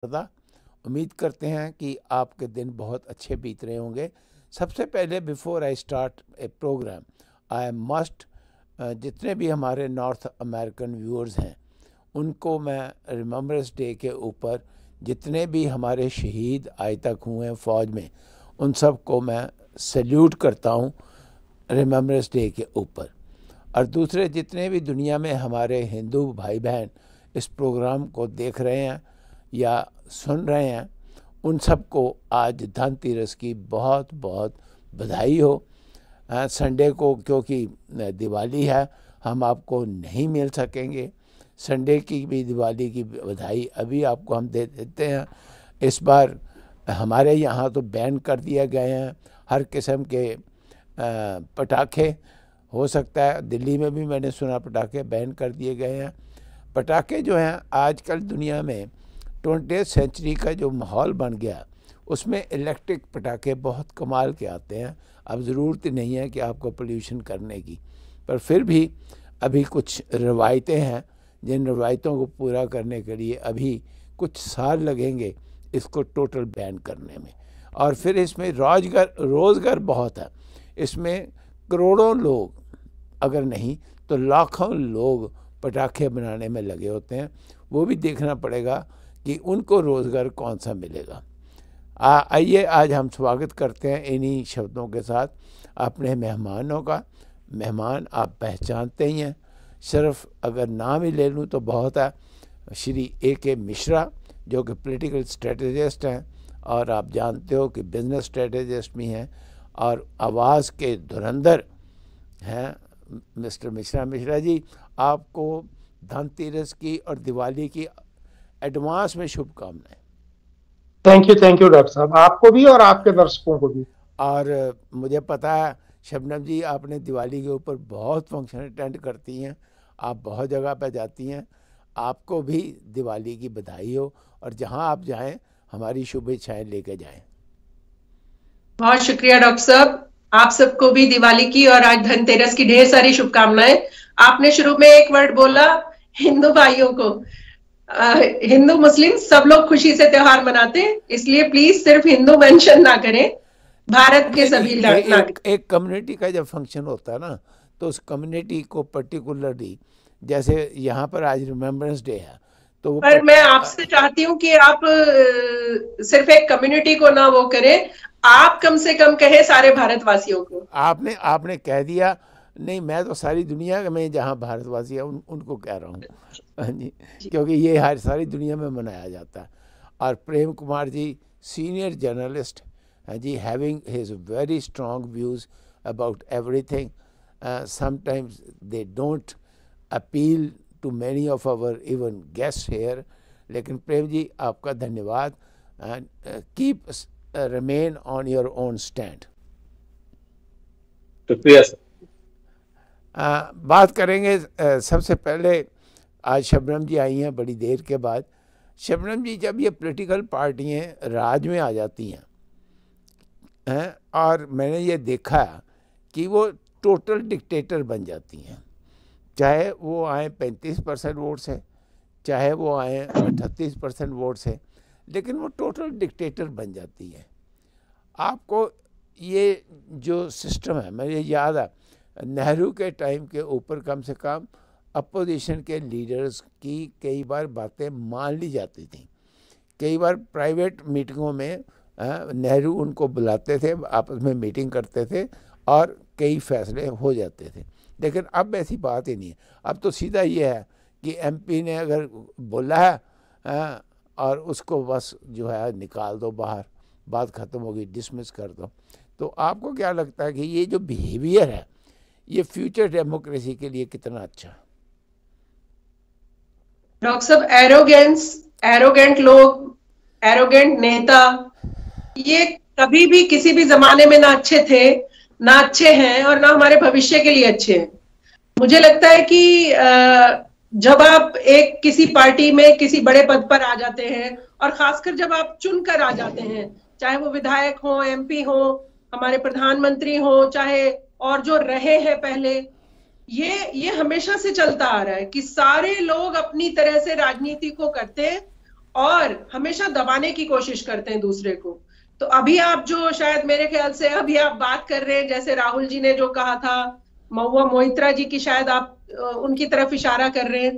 था। उम्मीद करते हैं कि आपके दिन बहुत अच्छे बीत रहे होंगे। सबसे पहले before I start a program I must जितने भी हमारे नॉर्थ अमेरिकन व्यूअर्स हैं उनको मैं रिमेम्बरेंस डे के ऊपर जितने भी हमारे शहीद आज तक हुए हैं फ़ौज में उन सब को मैं सैल्यूट करता हूँ रिमेम्बरेंस डे के ऊपर। और दूसरे जितने भी दुनिया में हमारे हिंदू भाई बहन इस प्रोग्राम को देख रहे हैं या सुन रहे हैं उन सबको आज धनतेरस की बहुत बहुत बधाई हो। संडे को क्योंकि दिवाली है हम आपको नहीं मिल सकेंगे। संडे की भी दिवाली की बधाई अभी आपको हम दे देते हैं। इस बार हमारे यहाँ तो बैन कर दिए गए हैं हर किस्म के पटाखे। हो सकता है दिल्ली में भी मैंने सुना पटाखे बैन कर दिए गए हैं। पटाखे जो हैं आजकल दुनिया में 20th सेंचुरी का जो माहौल बन गया उसमें इलेक्ट्रिक पटाखे बहुत कमाल के आते हैं। अब ज़रूरत नहीं है कि आपको पोल्यूशन करने की, पर फिर भी अभी कुछ रवायतें हैं जिन रवायतों को पूरा करने के लिए अभी कुछ साल लगेंगे इसको टोटल बैन करने में। और फिर इसमें रोज़गार बहुत है। इसमें करोड़ों लोग अगर नहीं तो लाखों लोग पटाखे बनाने में लगे होते हैं। वो भी देखना पड़ेगा कि उनको रोज़गार कौन सा मिलेगा। आइए आज हम स्वागत करते हैं इन्हीं शब्दों के साथ अपने मेहमानों का। मेहमान आप पहचानते ही हैं, सिर्फ अगर नाम ही ले लूँ तो बहुत है। श्री A.K. मिश्रा जो कि पॉलिटिकल स्ट्रेटेजिस्ट हैं और आप जानते हो कि बिजनेस स्ट्रेटेजिस्ट भी हैं और आवाज़ के धुरंधर हैं मिस्टर मिश्रा जी, आपको धनतेरस की और दिवाली की एडवांस में शुभकामनाएं। थैंक यू डॉक्टर साहब, आपको भी और आपके दर्शकों को भी। और मुझे पता है शबनम जी आपने दिवाली के ऊपर बहुत फंक्शन अटेंड करती हैं, आप बहुत जगह पर जाती हैं। आपको भी दिवाली की बधाई हो और जहां आप जाएं हमारी शुभेच्छाएं लेके जाएं। बहुत शुक्रिया डॉक्टर साहब, आप सबको भी दिवाली की और आज धनतेरस की ढेर सारी शुभकामनाएं। आपने शुरू में एक वर्ड बोला हिंदू भाइयों को, हिंदू मुस्लिम सब लोग खुशी से त्योहार मनाते हैं, इसलिए प्लीज सिर्फ हिंदू मेंशन ना करें, भारत के सभी नागरिक। एक कम्युनिटी का जब फंक्शन होता है ना तो उस कम्युनिटी को पर्टिकुलरली, जैसे यहाँ पर आज रिमेम्बरेंस डे है तो पर मैं आपसे चाहती हूँ कि आप सिर्फ एक कम्युनिटी को ना वो करें, आप कम से कम कहें सारे भारतवासियों को। आपने कह दिया, नहीं मैं तो सारी दुनिया में जहाँ भारतवासी है उनको कह रहा हूँ जी, क्योंकि ये हर सारी दुनिया में मनाया जाता है। और प्रेम कुमार जी सीनियर जर्नलिस्ट हैं जी, having his very strong views about everything. Sometimes they don't appeal to many of our even guest here, लेकिन प्रेम जी आपका धन्यवाद and keep remain on your own stand. शुक्रिया सर। बात करेंगे सबसे पहले, आज शबनम जी आई हैं बड़ी देर के बाद। शबनम जी जब ये पॉलिटिकल पार्टियाँ राज में आ जाती हैं और मैंने ये देखा कि वो टोटल डिक्टेटर बन जाती हैं, चाहे वो आए 35% वोट से, चाहे वो आए 38% वोट से, लेकिन वो टोटल डिक्टेटर बन जाती है। आपको ये जो सिस्टम है, मुझे याद है नेहरू के टाइम के ऊपर कम से कम अपोजिशन के लीडर्स की कई बार बातें मान ली जाती थी। कई बार प्राइवेट मीटिंगों में नेहरू उनको बुलाते थे, आपस में मीटिंग करते थे और कई फैसले हो जाते थे। लेकिन अब ऐसी बात ही नहीं है। अब तो सीधा ये है कि MP ने अगर बोला है और उसको बस जो है निकाल दो बाहर, बात ख़त्म होगी, डिसमिस कर दो। तो आपको क्या लगता है कि ये जो बिहेवियर है ये फ्यूचर डेमोक्रेसी के लिए कितना अच्छा है? डॉक्टर साहब, एरोगेंट लोग, एरोगेंट नेता, ये कभी भी किसी भी जमाने में ना अच्छे थे, ना अच्छे हैं और ना हमारे भविष्य के लिए अच्छे हैं। मुझे लगता है कि जब आप एक किसी पार्टी में किसी बड़े पद पर आ जाते हैं और खासकर जब आप चुनकर आ जाते हैं, चाहे वो विधायक हो, MP हो, हमारे प्रधानमंत्री हो, चाहे और जो रहे हैं पहले, ये हमेशा से चलता आ रहा है कि सारे लोग अपनी तरह से राजनीति को करते हैं और हमेशा दबाने की कोशिश करते हैं दूसरे को। तो अभी आप जो शायद मेरे ख्याल से अभी आप बात कर रहे हैं, जैसे राहुल जी ने जो कहा था, महुआ मोइत्रा जी की, शायद आप उनकी तरफ इशारा कर रहे हैं।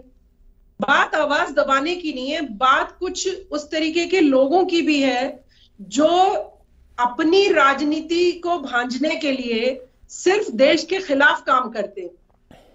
बात आवाज दबाने की नहीं है, बात कुछ उस तरीके के लोगों की भी है जो अपनी राजनीति को भांजने के लिए सिर्फ देश के खिलाफ काम करते हैं।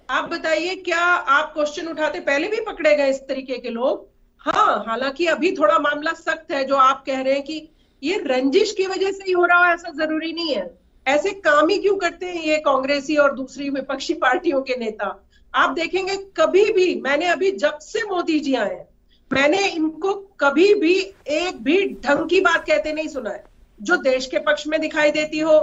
आप बताइए, क्या आप क्वेश्चन उठाते पहले भी पकड़े गए इस तरीके के लोग? हाँ, हालांकि अभी थोड़ा मामला सख्त है, जो आप कह रहे हैं कि ये रंजिश की वजह से ही हो रहा है, ऐसा जरूरी नहीं है। ऐसे काम ही क्यों करते हैं ये कांग्रेसी और दूसरी विपक्षी पार्टियों के नेता? आप देखेंगे कभी भी, मैंने अभी जब से मोदी जी आए हैं, मैंने इनको कभी भी एक भी ढंग की बात कहते नहीं सुना है, जो देश के पक्ष में दिखाई देती हो,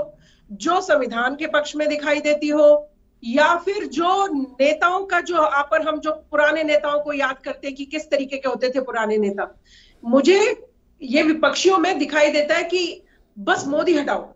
जो संविधान के पक्ष में दिखाई देती हो, या फिर जो नेताओं का, जो आप और हम जो पुराने नेताओं को याद करते हैं कि किस तरीके के होते थे पुराने नेता, मुझे ये विपक्षियों में दिखाई देता है कि बस मोदी हटाओ,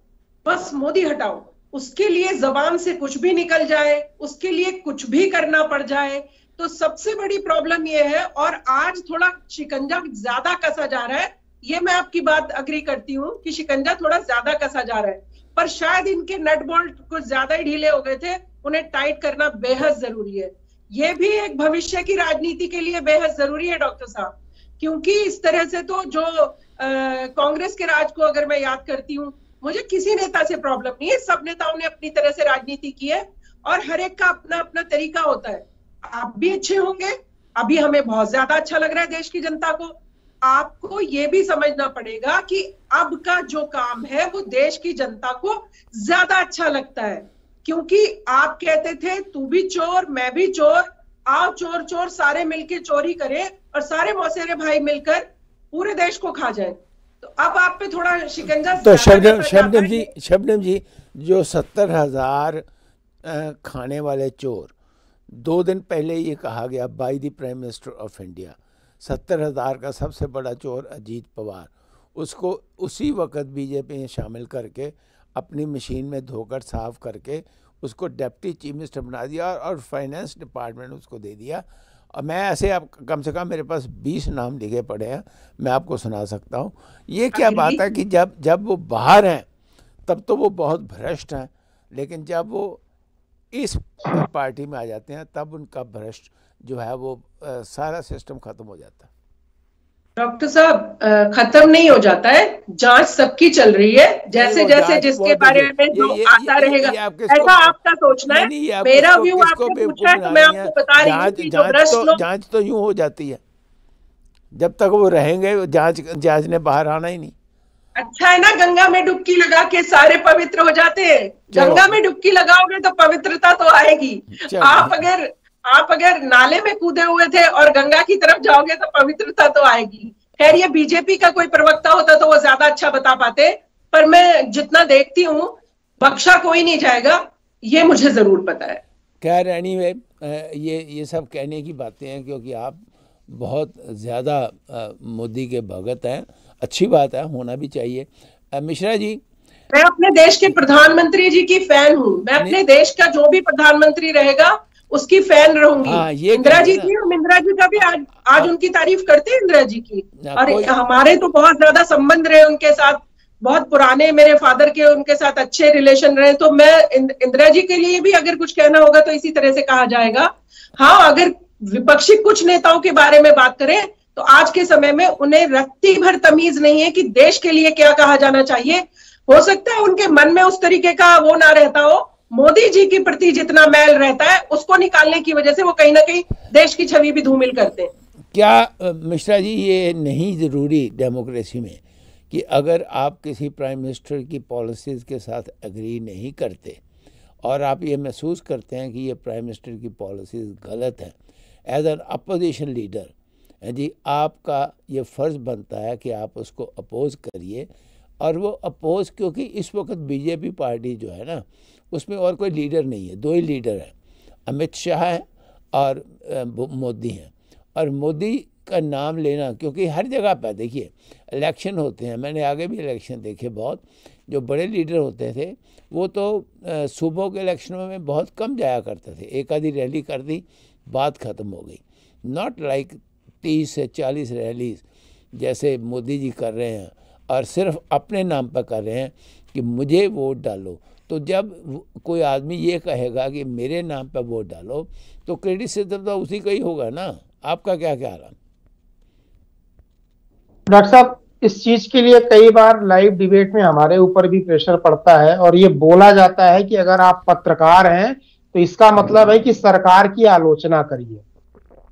बस मोदी हटाओ। उसके लिए जबान से कुछ भी निकल जाए, उसके लिए कुछ भी करना पड़ जाए। तो सबसे बड़ी प्रॉब्लम ये है, और आज थोड़ा शिकंजा ज्यादा कसा जा रहा है, ये मैं आपकी बात अग्री करती हूँ कि शिकंजा थोड़ा ज्यादा कसा जा रहा है, पर शायद इनके नट बोल्ट कुछ ज्यादा ही ढीले हो गए थे, उन्हें टाइट करना बेहद जरूरी है। ये भी एक भविष्य की राजनीति के लिए बेहद जरूरी है डॉक्टर साहब, क्योंकि इस तरह से तो जो कांग्रेस के राज को अगर मैं याद करती हूँ, मुझे किसी नेता से प्रॉब्लम नहीं है, सब नेताओं ने अपनी तरह से राजनीति की है और हर एक का अपना अपना तरीका होता है। आप भी अच्छे होंगे, अभी हमें बहुत ज्यादा अच्छा लग रहा है देश की जनता को। आपको ये भी समझना पड़ेगा कि अब का जो काम है वो देश की जनता को ज्यादा अच्छा लगता है, क्योंकि आप कहते थे तू भी चोर मैं भी चोर, आओ चोर चोर सारे मिलके चोरी करें और सारे मौसेरे भाई मिलकर पूरे देश को खा जाएं। तो अब आप पे थोड़ा शिकंजा। तो शबनम जी, जो 70,000 खाने वाले चोर, 2 दिन पहले ये कहा गया by the prime minister of India, 70,000 का सबसे बड़ा चोर अजीत पवार, उसको उसी वक्त बीजेपी ने शामिल करके अपनी मशीन में धोकर साफ करके उसको डिप्टी चीफ मिनिस्टर बना दिया और फाइनेंस डिपार्टमेंट उसको दे दिया। और मैं ऐसे, आप कम से कम मेरे पास 20 नाम लिखे पड़े हैं, मैं आपको सुना सकता हूँ। ये क्या बात है कि जब वो बाहर हैं तब तो वो बहुत भ्रष्ट हैं, लेकिन जब वो इस पार्टी में आ जाते हैं तब उनका भ्रष्ट जो है वो सारा सिस्टम खत्म हो जाता है। डॉक्टर साहब, खत्म नहीं हो जाता है, जांच सबकी चल रही है, जैसे जैसे जिसके बारे में जो आता रहेगा, ऐसा आपका सोचना है। मेरा व्यू आपने पूछा है तो मैं आपको बता रही हूँ कि जो भ्रष्ट लोग, जांच तो यूं हो जाती है, जब तक वो रहेंगे जांच ने बाहर आना ही नहीं। अच्छा है ना, गंगा में डुबकी लगा के सारे पवित्र हो जाते हैं। गंगा में डुबकी लगाओगे तो पवित्रता तो आएगी। आप अगर नाले में कूदे हुए थे और गंगा की तरफ जाओगे तो पवित्रता तो आएगी। खैर, ये बीजेपी का कोई प्रवक्ता होता तो वो ज्यादा अच्छा बता पाते, पर मैं जितना देखती हूँ बख्शा कोई नहीं जाएगा, ये मुझे जरूर पता है। खैर एनीवे, ये सब कहने की बातें हैं, क्योंकि आप बहुत ज़्यादा मोदी के भगत हैं। अच्छी बात है, होना भी चाहिए। मिश्रा जी, मैं अपने देश के प्रधानमंत्री जी की फैन हूँ। मैं अपने देश का जो भी प्रधानमंत्री रहेगा उसकी फैन रहूंगी। इंदिरा जी थी, हम इंदिरा जी का भी आज उनकी तारीफ करते हैं, इंदिरा जी की। और हमारे तो बहुत ज्यादा संबंध रहे उनके साथ, बहुत पुराने, मेरे फादर के उनके साथ अच्छे रिलेशन रहे। तो मैं इंदिरा जी के लिए भी अगर कुछ कहना होगा तो इसी तरह से कहा जाएगा। हाँ, अगर विपक्षी कुछ नेताओं के बारे में बात करें तो आज के समय में उन्हें रत्ती भर तमीज नहीं है कि देश के लिए क्या कहा जाना चाहिए। हो सकता है उनके मन में उस तरीके का वो ना रहता हो, मोदी जी के प्रति जितना मैल रहता है उसको निकालने की वजह से वो कहीं ना कहीं देश की छवि भी धूमिल करते हैं। क्या मिश्रा जी, ये नहीं ज़रूरी डेमोक्रेसी में कि अगर आप किसी प्राइम मिनिस्टर की पॉलिसीज़ के साथ एग्री नहीं करते और आप ये महसूस करते हैं कि ये प्राइम मिनिस्टर की पॉलिसीज़ गलत हैं, एज एन अपोजिशन लीडर जी, आपका ये फ़र्ज़ बनता है कि आप उसको अपोज़ करिए। और वो अपोज़, क्योंकि इस वक्त बीजेपी पार्टी जो है ना, उसमें और कोई लीडर नहीं है, 2 ही लीडर हैं, अमित शाह हैं और मोदी हैं। और मोदी का नाम लेना, क्योंकि हर जगह पर देखिए इलेक्शन होते हैं, मैंने आगे भी इलेक्शन देखे बहुत, जो बड़े लीडर होते थे वो तो सूबों के इलेक्शनों में बहुत कम जाया करते थे, एक आधी रैली कर दी, बात ख़त्म हो गई। नॉट लाइक 30 से 40 रैलीज जैसे मोदी जी कर रहे हैं और सिर्फ अपने नाम पर कर रहे हैं कि मुझे वोट डालो, तो जब कोई आदमी ये कहेगा कि मेरे नाम पर वोट डालो तो क्रिटिसिज्म तो उसी का ही होगा ना। आपका क्या ख्याल है? डॉक्टर साहब, इस चीज के लिए कई बार लाइव डिबेट में हमारे ऊपर भी प्रेशर पड़ता है और ये बोला जाता है कि अगर आप पत्रकार हैं तो इसका मतलब है कि सरकार की आलोचना करिए।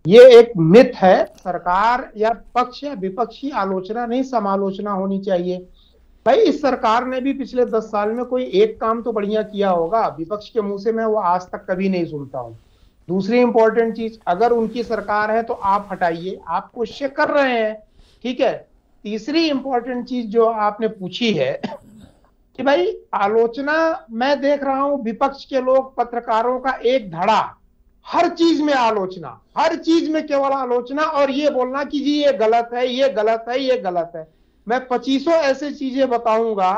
ये एक मिथ है। सरकार या पक्ष या विपक्ष की आलोचना नहीं, समालोचना होनी चाहिए। भाई, इस सरकार ने भी पिछले 10 साल में कोई एक काम तो बढ़िया किया होगा, विपक्ष के मुंह से मैं वो आज तक कभी नहीं सुनता हूं। दूसरी इंपॉर्टेंट चीज, अगर उनकी सरकार है तो आप हटाइए, आप कोशिश कर रहे हैं, ठीक है। तीसरी इंपॉर्टेंट चीज जो आपने पूछी है कि भाई आलोचना, मैं देख रहा हूं विपक्ष के लोग, पत्रकारों का एक धड़ा, हर चीज में आलोचना, हर चीज में केवल आलोचना और ये बोलना कि जी ये गलत है, ये गलत है, ये गलत है। मैं 2500 ऐसे चीजें बताऊंगा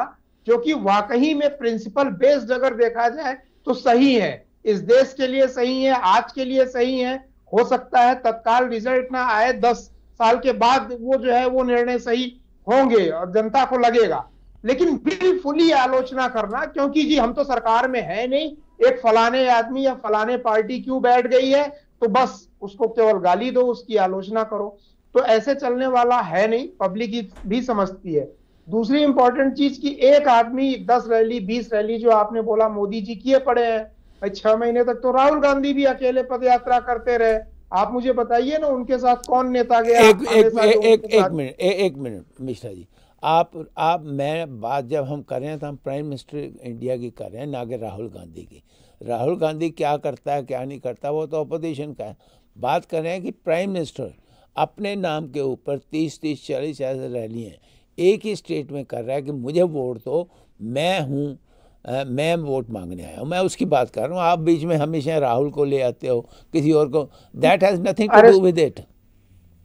जो कि वाकई में प्रिंसिपल बेस्ड अगर देखा जाए तो सही है, इस देश के लिए सही है, आज के लिए सही है। हो सकता है तत्काल रिजल्ट ना आए, 10 साल के बाद वो जो है वो निर्णय सही होंगे और जनता को लगेगा, लेकिन बिल्कुल आलोचना करना क्योंकि जी हम तो सरकार में है नहीं, एक फलाने आदमी या फलाने पार्टी क्यों बैठ गई है तो बस उसको केवल गाली दो, उसकी आलोचना करो, तो ऐसे चलने वाला है नहीं। पब्लिक भी समझती है। दूसरी इंपॉर्टेंट चीज की एक आदमी 10 रैली 20 रैली जो आपने बोला मोदी जी किए पड़े हैं, भाई 6 महीने तक तो राहुल गांधी भी अकेले पद यात्रा करते रहे। आप मुझे बताइए ना उनके साथ कौन नेता गया? एक मिनट मिश्रा जी, आप मैं बात जब हम कर रहे हैं तो हम प्राइम मिनिस्टर इंडिया की कर रहे हैं, ना कि राहुल गांधी की। राहुल गांधी क्या करता है क्या नहीं करता वो तो अपोजिशन का है। बात कर रहे हैं कि प्राइम मिनिस्टर अपने नाम के ऊपर 30-30 40 ऐसे रैली हैं एक ही स्टेट में कर रहा है कि मुझे वोट दो, मैं वोट मांगने आया हूँ। मैं उसकी बात कर रहा हूँ। आप बीच में हमेशा राहुल को ले आते हो, किसी और को। That has nothing to do with it.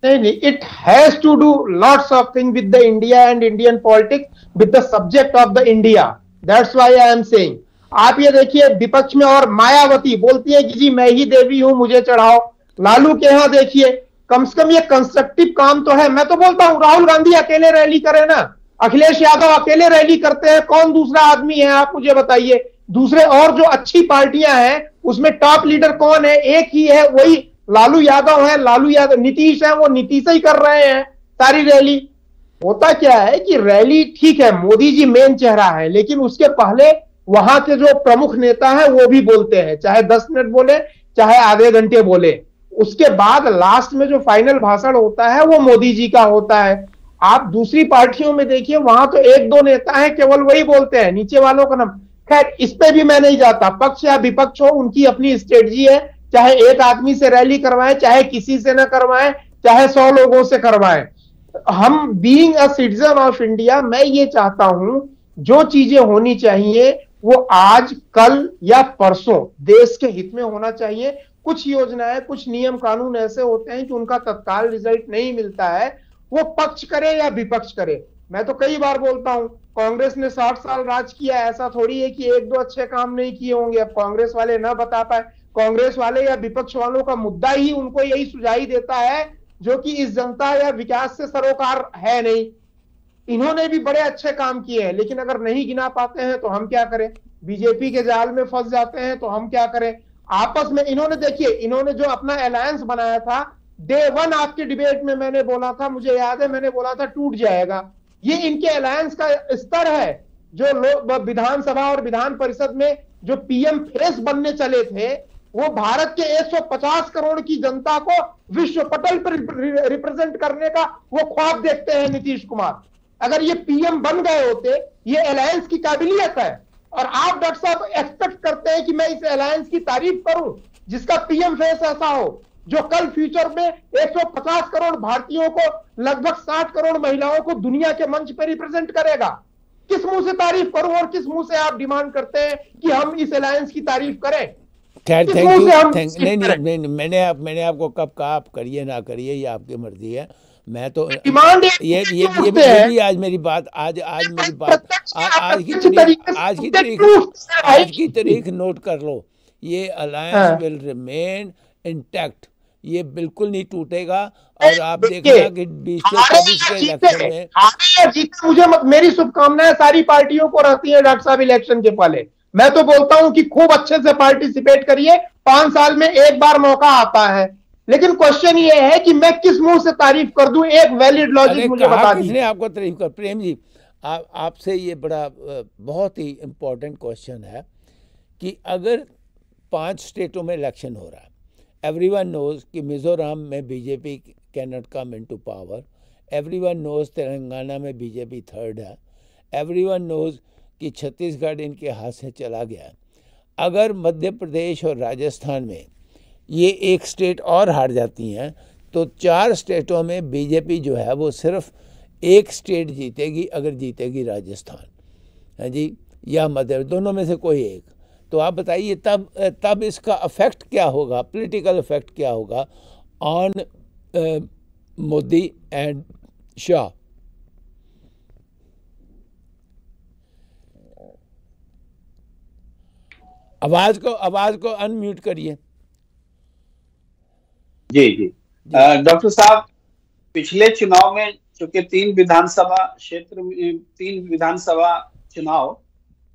नहीं, it has to do lots of thing with the India and Indian politics, with the subject of the India. That's why I am saying. आप ये देखिए विपक्ष में और मायावती बोलती है कि जी मैं ही देवी हूं, मुझे चढ़ाओ। लालू के यहां देखिए, कम से कम ये कंस्ट्रक्टिव काम तो है। मैं तो बोलता हूं राहुल गांधी अकेले रैली करे ना, अखिलेश यादव अकेले रैली करते हैं, कौन दूसरा आदमी है आप मुझे बताइए? दूसरे और जो अच्छी पार्टियां हैं उसमें टॉप लीडर कौन है? एक ही है, वही लालू यादव है। लालू यादव, नीतीश है, वो नीतीश ही कर रहे हैं सारी रैली। होता क्या है कि रैली ठीक है, मोदी जी मेन चेहरा है, लेकिन उसके पहले वहां के जो प्रमुख नेता है वो भी बोलते हैं, चाहे 10 मिनट बोले चाहे आधे घंटे बोले। उसके बाद लास्ट में जो फाइनल भाषण होता है वो मोदी जी का होता है। आप दूसरी पार्टियों में देखिए, वहां तो 1-2 नेता हैं, केवल वही बोलते हैं, नीचे वालों का नाम। खैर इस पे भी मैं नहीं जाता, पक्ष या विपक्ष हो, उनकी अपनी स्ट्रेटजी है। चाहे एक आदमी से रैली करवाएं, चाहे किसी से ना करवाएं, चाहे 100 लोगों से करवाएं। हम being a citizen of India, मैं ये चाहता हूं जो चीजें होनी चाहिए वो आज कल या परसों देश के हित में होना चाहिए। कुछ योजनाएं, कुछ नियम कानून ऐसे होते हैं कि उनका तत्काल रिजल्ट नहीं मिलता है, वो पक्ष करे या विपक्ष करे। मैं तो कई बार बोलता हूं कांग्रेस ने 60 साल राज किया, ऐसा थोड़ी है कि 1-2 अच्छे काम नहीं किए होंगे। अब कांग्रेस वाले ना बता पाए, कांग्रेस वाले या विपक्ष वालों का मुद्दा ही उनको यही सुझाई देता है जो कि इस जनता या विकास से सरोकार है नहीं। इन्होंने भी बड़े अच्छे काम किए हैं, लेकिन अगर नहीं गिना पाते हैं तो हम क्या करें? बीजेपी के जाल में फंस जाते हैं तो हम क्या करें? आपस में इन्होंने, देखिए इन्होंने जो अपना अलायंस बनाया था, डे 1 आपके डिबेट में मैंने बोला था, मुझे याद है मैंने बोला था टूट जाएगा। ये इनके अलायंस का स्तर है। जो लोग विधानसभा और विधान परिषद में जो पीएम फेस बनने चले थे, वो भारत के 150 करोड़ की जनता को विश्व पटल पर रिप्रेजेंट करने का वो ख्वाब देखते हैं नीतीश कुमार। अगर ये पीएम बन गए होते, ये अलायंस की काबिलियत है। और आप डॉक्टर साहब एक्सपेक्ट करते हैं कि मैं इस अलायंस की तारीफ करूं जिसका पीएम फेस ऐसा हो, जो कल फ्यूचर में 150 करोड़ भारतीयों को, लगभग 60 करोड़ महिलाओं को दुनिया के मंच पर रिप्रेजेंट करेगा। किस मुंह से तारीफ करूं और किस मुंह से आप डिमांड करते हैं कि हम इस अलायंस की तारीफ करें? खैर थैंक यू। नहीं, मैंने आपको कब कहा आप करिए ना करिए, ये आपकी मर्जी है। मैं तो डिमांड ये भी आज मेरी बात आज की तारीख नोट कर लो। ये अलायंस विल रिमेन इंटैक्ट ये बिल्कुल नहीं टूटेगा। और आप देखना कि 2024 के इलेक्शन में हारे या जीते, मुझे मेरी शुभकामनाएं सारी पार्टियों को रहती है डॉक्टर साहब इलेक्शन के पहले। मैं तो बोलता हूं कि खूब अच्छे से पार्टिसिपेट करिए, 5 साल में एक बार मौका आता है। लेकिन क्वेश्चन ये है कि मैं किस मुंह से तारीफ कर दूं, एक वैलिड लॉजिक मुझे बता दीजिए। किसने आपको तारीफ कर? प्रेम जी, आपसे ये बड़ा बहुत ही इम्पोर्टेंट क्वेश्चन है कि अगर 5 स्टेटों में इलेक्शन हो रहा है, एवरीवन नोज कि मिज़ोरम में BJP can not come into power, everyone knows Telangana में बीजेपी थर्ड है, एवरीवन नोज कि छत्तीसगढ़ इनके हाथ से चला गया। अगर मध्य प्रदेश और राजस्थान में ये एक स्टेट और हार जाती हैं तो 4 स्टेटों में बीजेपी जो है वो सिर्फ एक स्टेट जीतेगी, अगर जीतेगी राजस्थान है जी, या मध्य, दोनों में से कोई एक। तो आप बताइए तब इसका इफेक्ट क्या होगा, पॉलिटिकल इफेक्ट क्या होगा ऑन मोदी एंड शाह। आवाज को अनम्यूट करिए। जी जी डॉक्टर साहब, पिछले चुनाव में चूंकि 3 विधानसभा क्षेत्र में 3 विधानसभा चुनाव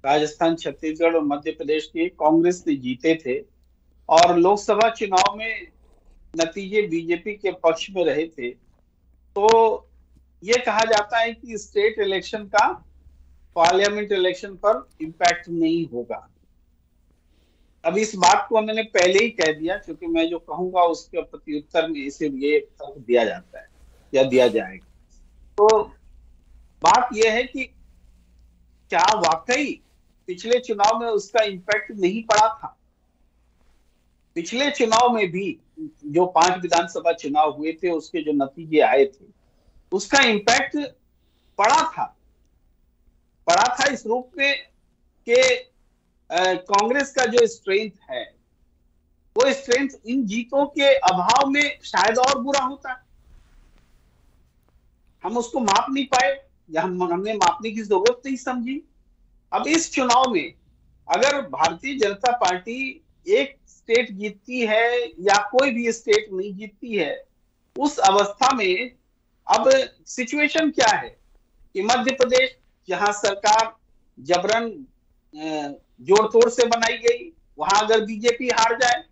राजस्थान, छत्तीसगढ़ और मध्य प्रदेश के कांग्रेस ने जीते थे, और लोकसभा चुनाव में नतीजे बीजेपी के पक्ष में रहे थे। तो ये कहा जाता है कि स्टेट इलेक्शन का पार्लियामेंट इलेक्शन पर इम्पैक्ट नहीं होगा। अब इस बात को मैंने पहले ही कह दिया, क्योंकि मैं जो कहूंगा उसके प्रत्युत्तर में इसे ये तर्क दिया जाता है या दिया जाएगा। तो बात यह है कि क्या वाकई पिछले चुनाव में उसका इम्पैक्ट नहीं पड़ा था? पिछले चुनाव में भी जो 5 विधानसभा चुनाव हुए थे, उसके जो नतीजे आए थे, उसका इम्पैक्ट पड़ा था इस रूप में कि कांग्रेस का जो स्ट्रेंथ है, वो स्ट्रेंथ इन जीतों के अभाव में शायद और बुरा होता। हम उसको माप नहीं पाए, या हमने मापने की जरूरत नहीं समझी। अब इस चुनाव में अगर भारतीय जनता पार्टी एक स्टेट जीतती है या कोई भी स्टेट नहीं जीतती है, उस अवस्था में अब सिचुएशन क्या है कि मध्य प्रदेश, जहां सरकार जबरन जोड़ तोड़ से बनाई गई, वहां अगर बीजेपी हार जाए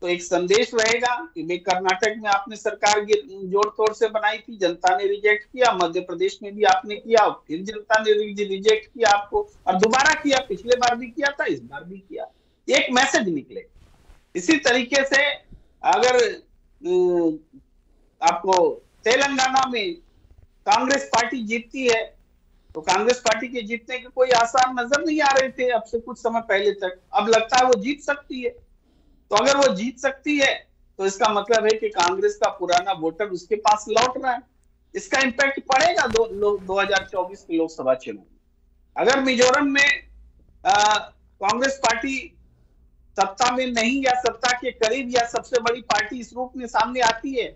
तो एक संदेश रहेगा कि भाई कर्नाटक में आपने सरकार जोड़ तोड़ से बनाई थी, जनता ने रिजेक्ट किया, मध्य प्रदेश में भी आपने किया, फिर जनता ने रिजेक्ट किया आपको, और दोबारा किया, पिछले बार भी किया था, इस बार भी किया। एक मैसेज निकले। इसी तरीके से अगर आपको तेलंगाना में कांग्रेस पार्टी जीतती है, तो कांग्रेस पार्टी के जीतने के कोई आसार नजर नहीं आ रहे थे अब से कुछ समय पहले तक। अब लगता है वो जीत सकती है। तो अगर वो जीत सकती है तो इसका मतलब है कि कांग्रेस का पुराना वोटर उसके पास लौट रहा है। इसका इम्पैक्ट पड़ेगा 2024 के लोकसभा चुनाव में। अगर मिजोरम में कांग्रेस पार्टी सत्ता में नहीं या सत्ता के करीब या सबसे बड़ी पार्टी इस रूप में सामने आती है,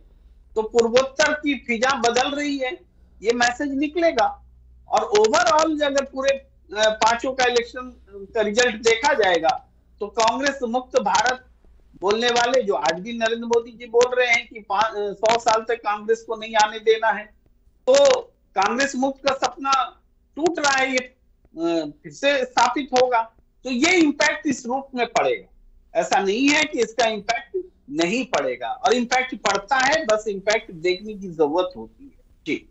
तो पूर्वोत्तर की फिजा बदल रही है, ये मैसेज निकलेगा। और ओवरऑल अगर पूरे 5 का इलेक्शन का रिजल्ट देखा जाएगा तो कांग्रेस मुक्त भारत बोलने वाले, जो आज भी नरेंद्र मोदी जी बोल रहे हैं कि 100 साल तक कांग्रेस को नहीं आने देना है, तो कांग्रेस मुक्त का सपना टूट रहा है, ये फिर से स्थापित होगा। तो ये इम्पैक्ट इस रूप में पड़ेगा। ऐसा नहीं है कि इसका इम्पैक्ट नहीं पड़ेगा, और इम्पैक्ट पड़ता है, बस इम्पैक्ट देखने की जरूरत होती है। जी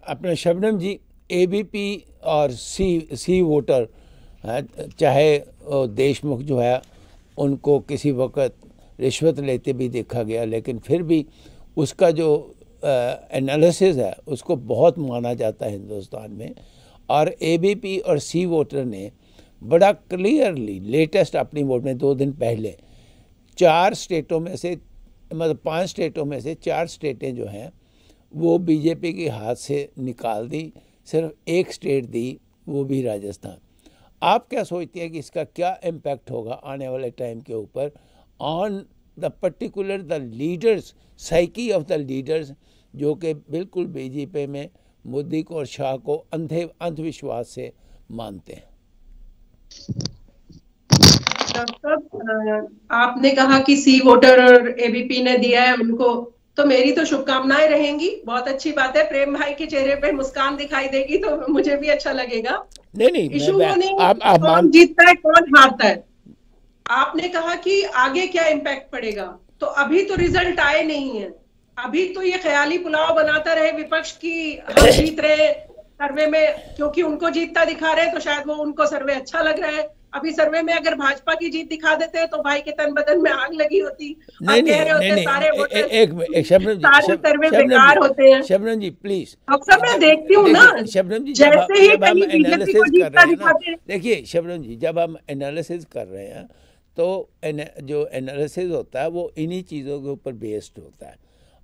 अपने शबनम जी, एबीपी और सी वोटर, चाहे देशमुख जो है उनको किसी वक्त रिश्वत लेते भी देखा गया, लेकिन फिर भी उसका जो एनालिसिस है उसको बहुत माना जाता है हिंदुस्तान में। और एबीपी और सी वोटर ने बड़ा क्लियरली लेटेस्ट अपनी वोट में 2 दिन पहले 4 स्टेटों में से, मतलब 5 स्टेटों में से 4 स्टेटें जो हैं वो बीजेपी के हाथ से निकाल दी, सिर्फ एक स्टेट दी, वो भी राजस्थान। आप क्या सोचते हैं कि इसका क्या इम्पैक्ट होगा आने वाले टाइम के ऊपर on the particular the leaders, psyche of the leaders, जो कि बिल्कुल बीजेपी में मोदी को और शाह को अंधविश्वास से मानते हैं? डॉक्टर साहब, आपने कहा कि सी वोटर और एबीपी ने दिया है उनको, तो मेरी तो शुभकामनाएं रहेंगी। बहुत अच्छी बात है, प्रेम भाई के चेहरे पे मुस्कान दिखाई देगी तो मुझे भी अच्छा लगेगा। नहीं इशू वो नहीं आप कौन जीतता है कौन हारता है। आपने कहा कि आगे क्या इम्पैक्ट पड़ेगा, तो अभी तो रिजल्ट आए नहीं है। अभी तो ये ख्याली पुलाव बनाता रहे विपक्ष की हम जीत रहे सर्वे में, क्योंकि उनको जीतता दिखा रहे हैं तो शायद वो उनको सर्वे अच्छा लग रहा है। अभी सर्वे में अगर भाजपा की जीत दिखा देते तो भाई के तन बदन में आग लगी होती। नहीं कह रहे होते सारे एक शबनम जी, सारे सर्वे बेकार होते हैं। शबनम जी प्लीज, अक्सर मैं देखती हूँ ना, शबनम जी जैसे ही जब हम कहीं बीजेपी को एनालिसिस कर जीतता रहे हैं ना, दिखाते हैं। देखिए शबनम जी, जब हम एनालिसिस कर रहे हैं तो जो एनालिसिस होता है वो इन्हीं चीज़ों के ऊपर बेस्ड होता है।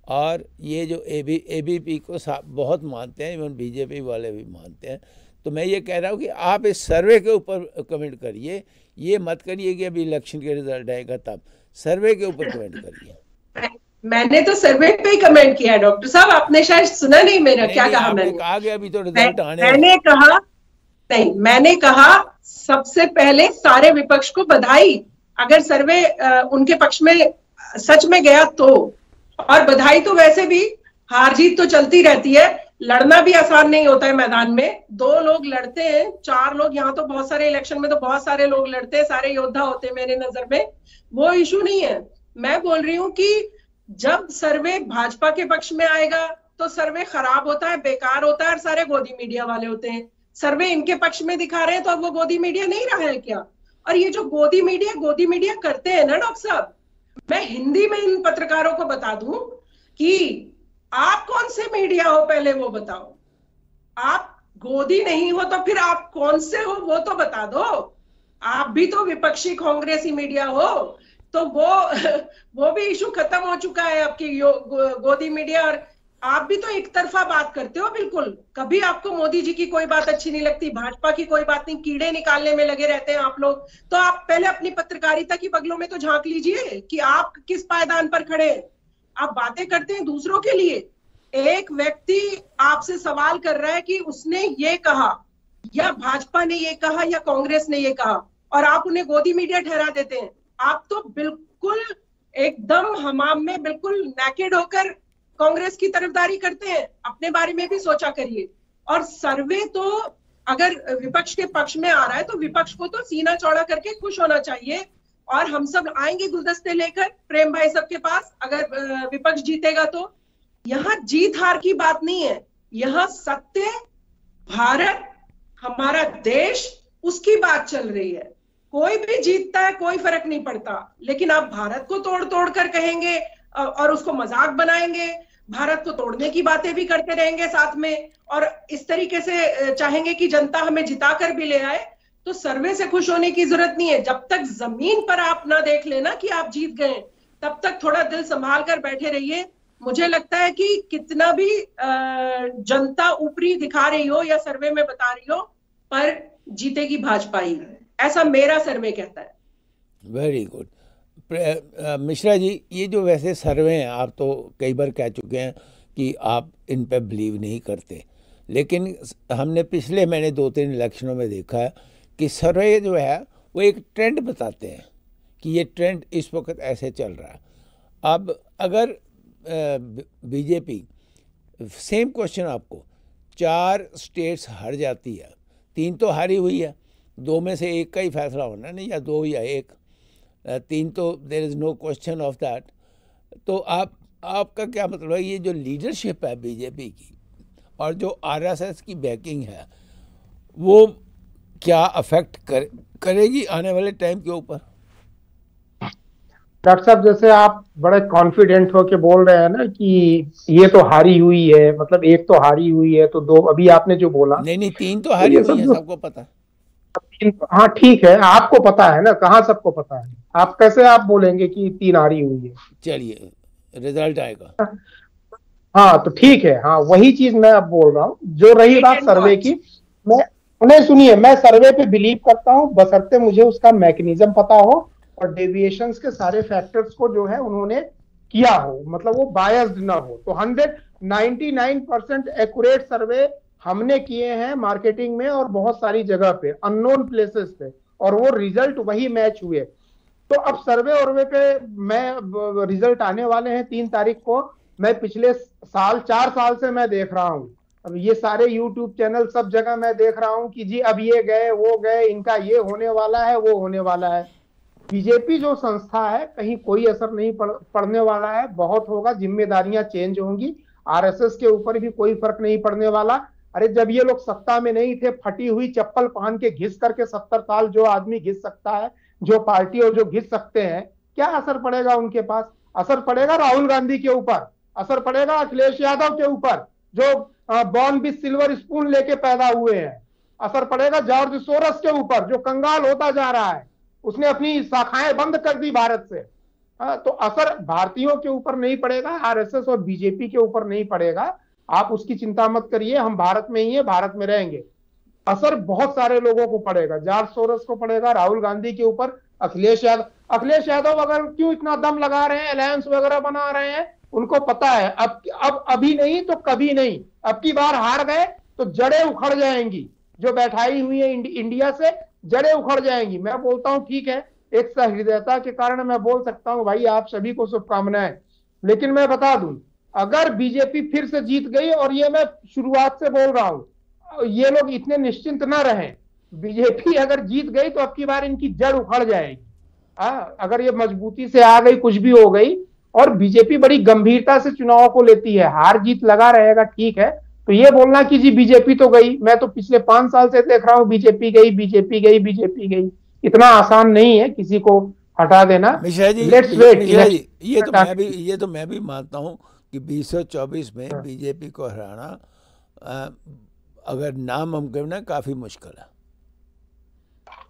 और ये जो एबीपी को बहुत मानते हैं, इवन बीजेपी वाले भी मानते हैं। तो मैं ये कह रहा हूँ कि आप इस सर्वे के ऊपर कमेंट करिए, ये मत करिए कि अभी इलेक्शन के रिजल्ट आएगा तब। सर्वे के ऊपर कमेंट करिए। मैंने तो सर्वे पे ही कमेंट किया है डॉक्टर साहब, आपने शायद सुना नहीं मेरा। क्या कहा मैंने? कहा गया अभी तो रिजल्ट आने। मैंने कहा सबसे पहले सारे विपक्ष को बधाई, अगर सर्वे उनके पक्ष में सच में गया तो। और बधाई तो वैसे भी, हार जीत तो चलती रहती है, लड़ना भी आसान नहीं होता है मैदान में। 2 लोग लड़ते हैं, 4 लोग, यहाँ तो बहुत सारे इलेक्शन में तो बहुत सारे लोग लड़ते हैं, सारे योद्धा होते हैं मेरे नजर में, वो इशू नहीं है। मैं बोल रही हूँ कि जब सर्वे भाजपा के पक्ष में आएगा तो सर्वे खराब होता है, बेकार होता है और सारे गोदी मीडिया वाले होते हैं। सर्वे इनके पक्ष में दिखा रहे हैं तो अब वो गोदी मीडिया नहीं रहा है क्या? और ये जो गोदी मीडिया करते हैं ना डॉक्टर साहब, मैं हिंदी में इन पत्रकारों को बता दूं कि आप कौन से मीडिया हो पहले वो बताओ। आप गोदी नहीं हो तो फिर आप कौन से हो वो तो बता दो। आप भी तो विपक्षी कांग्रेसी मीडिया हो, तो वो भी इशू खत्म हो चुका है आपकी गोदी मीडिया। और आप भी तो एक तरफा बात करते हो बिल्कुल। कभी आपको मोदी जी की कोई बात अच्छी नहीं लगती, भाजपा की कोई बात नहीं, कीड़े निकालने में लगे रहते हैं आप लोग। तो आप पहले अपनी पत्रकारिता की बगलों में तो झांक लीजिए कि आप किस पायदान पर खड़े हैं। आप बातें करते हैं दूसरों के लिए। एक व्यक्ति आपसे सवाल कर रहा है कि उसने ये कहा या भाजपा ने ये कहा या कांग्रेस ने ये कहा, और आप उन्हें गोदी मीडिया ठहरा देते हैं। आप तो बिल्कुल एकदम हमाम में बिल्कुल नेकेड होकर कांग्रेस की तरफदारी करते हैं। अपने बारे में भी सोचा करिए। और सर्वे तो अगर विपक्ष के पक्ष में आ रहा है तो विपक्ष को तो सीना चौड़ा करके खुश होना चाहिए। और हम सब आएंगे गुलदस्ते लेकर प्रेम भाई सबके पास, अगर विपक्ष जीतेगा तो। यहाँ जीत हार की बात नहीं है, यहाँ सत्य, भारत, हमारा देश, उसकी बात चल रही है। कोई भी जीतता है कोई फर्क नहीं पड़ता, लेकिन आप भारत को तोड़ तोड़ कर कहेंगे और उसको मजाक बनाएंगे, भारत को तोड़ने की बातें भी करते रहेंगे साथ में, और इस तरीके से चाहेंगे कि जनता हमें जिता कर भी ले आए, तो सर्वे से खुश होने की जरूरत नहीं है। जब तक जमीन पर आप ना देख लेना कि आप जीत गए, तब तक थोड़ा दिल संभाल कर बैठे रहिए। मुझे लगता है कि कितना भी जनता ऊपरी दिखा रही हो या सर्वे में बता रही हो, पर जीतेगी भाजपा ही, ऐसा मेरा सर्वे कहता है। Very good. मिश्रा जी, ये जो वैसे सर्वे हैं, आप तो कई बार कह चुके हैं कि आप इन पे बिलीव नहीं करते, लेकिन हमने पिछले महीने 2-3 इलेक्शनों में देखा है कि सर्वे जो है वो एक ट्रेंड बताते हैं कि ये ट्रेंड इस वक्त ऐसे चल रहा है। अब अगर बीजेपी, सेम क्वेश्चन आपको, 4 स्टेट्स हार जाती है, 3 तो हारी हुई है, 2 में से एक का ही फैसला होना नहीं, या 2 या 1, 3 तो there is no question of that. तो आपका क्या मतलब है, ये जो लीडरशिप है बीजेपी की और जो आरएसएस की बैकिंग है, वो क्या अफेक्ट करेगी आने वाले टाइम के ऊपर? डॉक्टर साहब, जैसे आप बड़े कॉन्फिडेंट होके बोल रहे हैं ना कि ये तो हारी हुई है, मतलब 1 तो हारी हुई है, तो 2 अभी आपने जो बोला, नहीं 3 तो हारी हुई है, सबको पता है। हाँ ठीक है, आपको पता है ना, कहाँ सबको पता है? आप कैसे आप बोलेंगे कि 3 हारी हुई है? चलिए रिजल्ट आएगा। हाँ तो ठीक है, हाँ वही चीज मैं अब बोल रहा हूँ। जो रही बात सर्वे की, मैं उन्हें सुनिए, मैं सर्वे पे बिलीव करता हूँ बशर्ते मुझे उसका मैकेनिज्म पता हो और डेविएशंस के सारे फैक्टर्स को जो है उन्होंने किया हो, मतलब वो बायस्ड ना हो। तो 199% एक्यूरेट सर्वे हमने किए हैं मार्केटिंग में और बहुत सारी जगह पे, अननोन प्लेसेस पे, और वो रिजल्ट वही मैच हुए। तो अब सर्वे वर्वे पे मैं रिजल्ट आने वाले हैं 3 तारीख को। मैं पिछले साल 4 साल से मैं देख रहा हूं, अब ये सारे यूट्यूब चैनल सब जगह मैं देख रहा हूं कि जी अब ये गए वो गए, इनका ये होने वाला है वो होने वाला है। बीजेपी जो संस्था है कहीं कोई असर नहीं पड़ने वाला है, बहुत होगा, जिम्मेदारियां चेंज होंगी। आरएसएस के ऊपर भी कोई फर्क नहीं पड़ने वाला। अरे जब ये लोग सत्ता में नहीं थे, फटी हुई चप्पल पहन के घिस करके 70 साल जो आदमी घिस सकता है, जो पार्टी और जो घिस सकते हैं, क्या असर पड़ेगा उनके पास? असर पड़ेगा राहुल गांधी के ऊपर, असर पड़ेगा अखिलेश यादव के ऊपर जो बॉर्न विद सिल्वर स्पून लेके पैदा हुए हैं, असर पड़ेगा जॉर्ज सोरस के ऊपर जो कंगाल होता जा रहा है, उसने अपनी शाखाएं बंद कर दी भारत से। तो असर भारतीयों के ऊपर नहीं पड़ेगा, आरएसएस और बीजेपी के ऊपर नहीं पड़ेगा, आप उसकी चिंता मत करिए, हम भारत में ही है, भारत में रहेंगे। असर बहुत सारे लोगों को पड़ेगा, जॉर्ज सोरस को पड़ेगा, राहुल गांधी के ऊपर, अखिलेश यादव अगर क्यों इतना दम लगा रहे हैं, अलायंस वगैरह बना रहे हैं, उनको पता है अब अभी नहीं तो कभी नहीं, अब की बार हार गए तो जड़ें उखड़ जाएंगी, जो बैठाई हुई है इंडिया से जड़ें उखड़ जाएंगी। मैं बोलता हूं ठीक है, एक सहृदयता के कारण मैं बोल सकता हूं भाई आप सभी को शुभकामनाएं, लेकिन मैं बता दूं अगर बीजेपी फिर से जीत गई, और ये मैं शुरुआत से बोल रहा हूं, ये लोग इतने निश्चिंत न रहें, बीजेपी अगर जीत गई तो अब की बार इनकी जड़ उखड़ जाएगी। अगर ये मजबूती से आ गई, कुछ भी हो गई, और बीजेपी बड़ी गंभीरता से चुनाव को लेती है, हार जीत लगा रहेगा ठीक है, तो ये बोलना कि जी बीजेपी तो गई, मैं तो पिछले 5 साल से देख रहा हूं बीजेपी गई बीजेपी गई बीजेपी गई, इतना आसान नहीं है किसी को हटा देना। Mishra ji, let's wait. ये तो मैं भी मानता हूं कि 2024 में बीजेपी को हराना अगर नामुमकिन है, काफी मुश्किल है।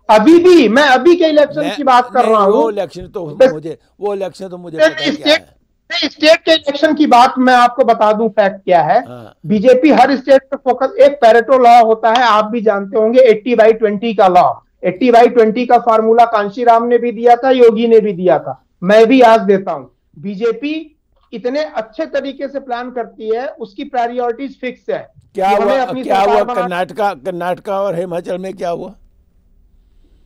अभी भी मैं अभी के इलेक्शन की बात कर रहा हूँ, वो इलेक्शन तो मुझे पता है क्या है। स्टेट के इलेक्शन की बात मैं आपको बता दूं, फैक्ट क्या है। बीजेपी हर स्टेट पे फोकस, एक पैरेटो लॉ होता है आप भी जानते होंगे, 80/20 का लॉ, 80/20 का फार्मूला कांशीराम ने भी दिया था, योगी ने भी दिया था, मैं भी आज देता हूं। बीजेपी इतने अच्छे तरीके से प्लान करती है, उसकी प्रायोरिटीज फिक्स है। क्या हुआ कर्नाटका और हिमाचल में क्या हुआ?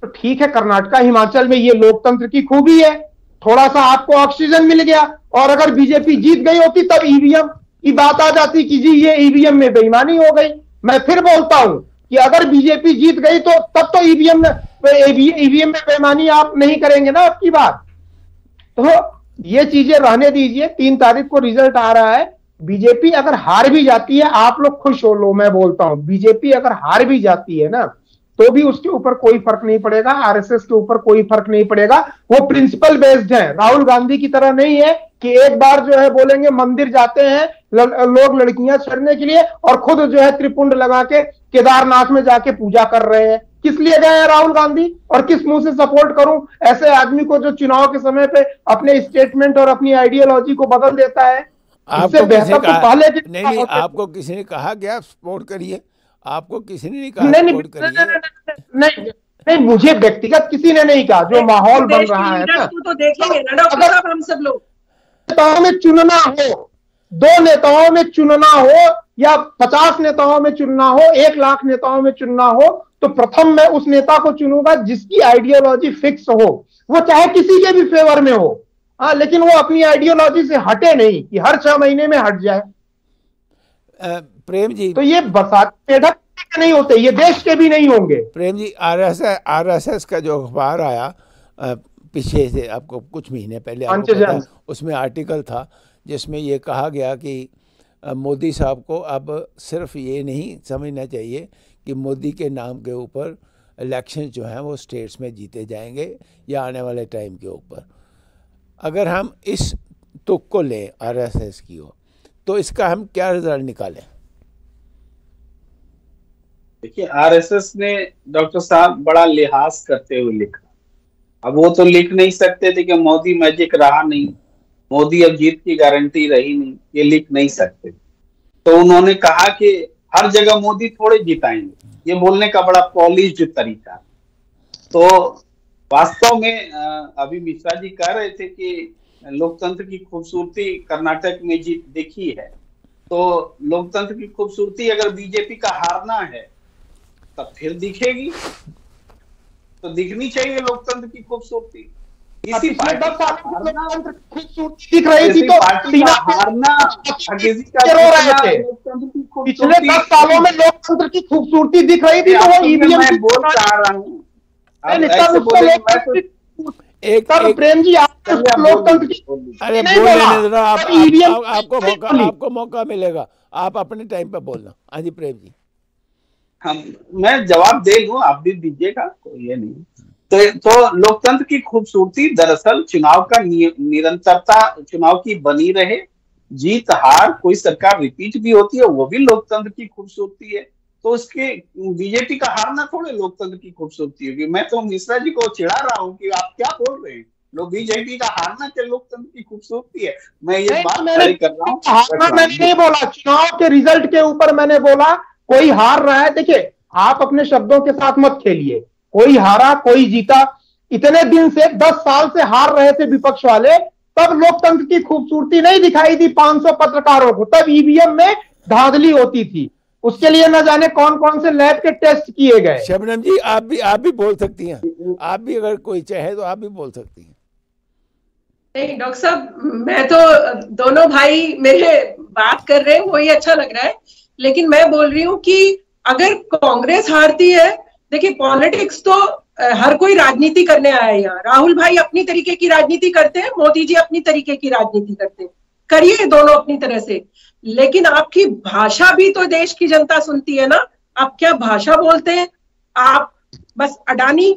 तो ठीक है, कर्नाटका हिमाचल में ये लोकतंत्र की खूबी है, थोड़ा सा आपको ऑक्सीजन मिल गया। और अगर बीजेपी जीत गई होती तब ईवीएम की बात आ जाती कि जी ये ईवीएम में बेईमानी हो गई। मैं फिर बोलता हूं कि अगर बीजेपी जीत गई तो तब तो ईवीएम में बेईमानी आप नहीं करेंगे ना आपकी बात। तो ये चीजें रहने दीजिए, 3 तारीख को रिजल्ट आ रहा है। बीजेपी अगर हार भी जाती है, आप लोग खुश हो लो, मैं बोलता हूं बीजेपी अगर हार भी जाती है ना तो भी उसके ऊपर कोई फर्क नहीं पड़ेगा, आरएसएस के ऊपर कोई फर्क नहीं पड़ेगा। वो प्रिंसिपल बेस्ड है, राहुल गांधी की तरह नहीं है कि एक बार जो है बोलेंगे मंदिर जाते हैं लोग लड़कियां छेड़ने के लिए और खुद जो है त्रिपुंड लगा के केदारनाथ में जाके पूजा कर रहे हैं। किस लिए गए हैं राहुल गांधी, और किस मुंह से सपोर्ट करूं ऐसे आदमी को जो चुनाव के समय पे अपने स्टेटमेंट और अपनी आइडियोलॉजी को बदल देता है? आपको बेहतर तो पहले नहीं, आपको किसी ने कहा क्या सपोर्ट करिए? आपको किसी ने नहीं कहा सपोर्ट करिए? नहीं, मुझे व्यक्तिगत किसी ने नहीं कहा, जो माहौल बन रहा है ना, तो देखेंगे ना डॉक्टर साहब हम सब लोग। नेताओं में चुनना हो, 2 नेताओं में चुनना हो या 50 नेताओं में चुनना हो, 1 लाख नेताओं में चुनना हो, तो प्रथम मैं उस नेता को चुनूंगा जिसकी आइडियोलॉजी फिक्स हो, वो चाहे किसी के भी फेवर में हो, लेकिन वो अपनी आइडियोलॉजी से हटे नहीं कि हर 6 महीने में हट जाए। प्रेम जी, तो ये बरसाती मेढक के नहीं होते, ये देश के भी नहीं होंगे। प्रेम जी, आरएसएस का जो अखबार आया पीछे से, आपको कुछ महीने पहले आपको पता, उसमें आर्टिकल था जिसमें ये कहा गया कि मोदी साहब को अब सिर्फ ये नहीं समझना चाहिए कि मोदी के नाम के ऊपर इलेक्शन जो हैं वो स्टेट्स में जीते जाएंगे या आने वाले टाइम के ऊपर। अगर हम इस तुक को लें आरएसएस की हो तो इसका हम क्या रिजल्ट निकालें? देखिए, आरएसएस ने डॉक्टर साहब बड़ा लिहाज करते हुए लिखा। अब वो तो लिख नहीं सकते थे कि मोदी मैजिक रहा नहीं, मोदी अब जीत की गारंटी रही नहीं, ये लिख नहीं सकते। तो उन्होंने कहा कि हर जगह मोदी थोड़े जिताएंगे, ये बोलने का बड़ा पॉलिश्ड तरीका। तो वास्तव में अभी मिश्रा जी कह रहे थे कि लोकतंत्र की खूबसूरती कर्नाटक में जीत दिखी है, तो लोकतंत्र की खूबसूरती अगर बीजेपी का हारना है तब फिर दिखेगी, तो दिखनी चाहिए लोकतंत्र की खूबसूरती। इसी पिछले 10 पार्टी सालों में लोकतंत्र की खूबसूरती दिख रही थी तो पार्टी का हारना किसी का रो रहे थे। लोकतंत्र की पिछले 10 सालों में लोकतंत्र की खूबसूरती दिख रही थी तो वो ईवीएम मैं बोल चाह रहा हूँ एक प्रेम जी आप लोकतंत्र की अरे नहीं बोलने बोला। दो, आपको मौका मिलेगा, आप अपने टाइम पे बोलना। हाँ जी प्रेम जी। मैं जवाब दे लूं, आप भी दीजिएगा, कोई ये नहीं। तो लोकतंत्र की खूबसूरती दरअसल चुनाव का निरंतरता चुनाव की बनी रहे, जीत हार कोई सरकार रिपीट भी होती है, वो भी लोकतंत्र की खूबसूरती है। तो उसके बीजेपी का हारना थोड़े लोकतंत्र की खूबसूरती होगी। मैं तो मिश्रा जी को चिढ़ा रहा हूँ कि आप क्या बोल रहे हैं, लोग बीजेपी का हारना क्या लोकतंत्र की खूबसूरती है? मैं ये बात तय कर रहा हूँ। हारना मैंने नहीं बोला, चुनाव के रिजल्ट के ऊपर मैंने बोला कोई हार रहा है। देखिए आप अपने शब्दों के साथ मत खेलिए, कोई हारा कोई जीता। इतने दिन से 10 साल से हार रहे थे विपक्ष वाले, तब लोकतंत्र की खूबसूरती नहीं दिखाई दी 500 पत्रकारों को। तब ईवीएम में धांधली होती थी, उसके लिए न जाने कौन कौन से लैब के टेस्ट किए गए। शबनम जी आप भी बोल सकती हैं, आप भी अगर कोई चाहे तो आप भी बोल सकती हैं। नहीं डॉक्टर साहब, मैं तो दोनों भाई मेरे बात कर रहे हैं वही अच्छा लग रहा है, लेकिन मैं बोल रही हूँ कि अगर कांग्रेस हारती है, देखिए पॉलिटिक्स तो हर कोई राजनीति करने आया है यहाँ। राहुल भाई अपनी तरीके की राजनीति करते हैं, मोदी जी अपनी तरीके की राजनीति करते हैं, करिए दोनों अपनी तरह से, लेकिन आपकी भाषा भी तो देश की जनता सुनती है ना। आप क्या भाषा बोलते हैं? आप बस अडानी,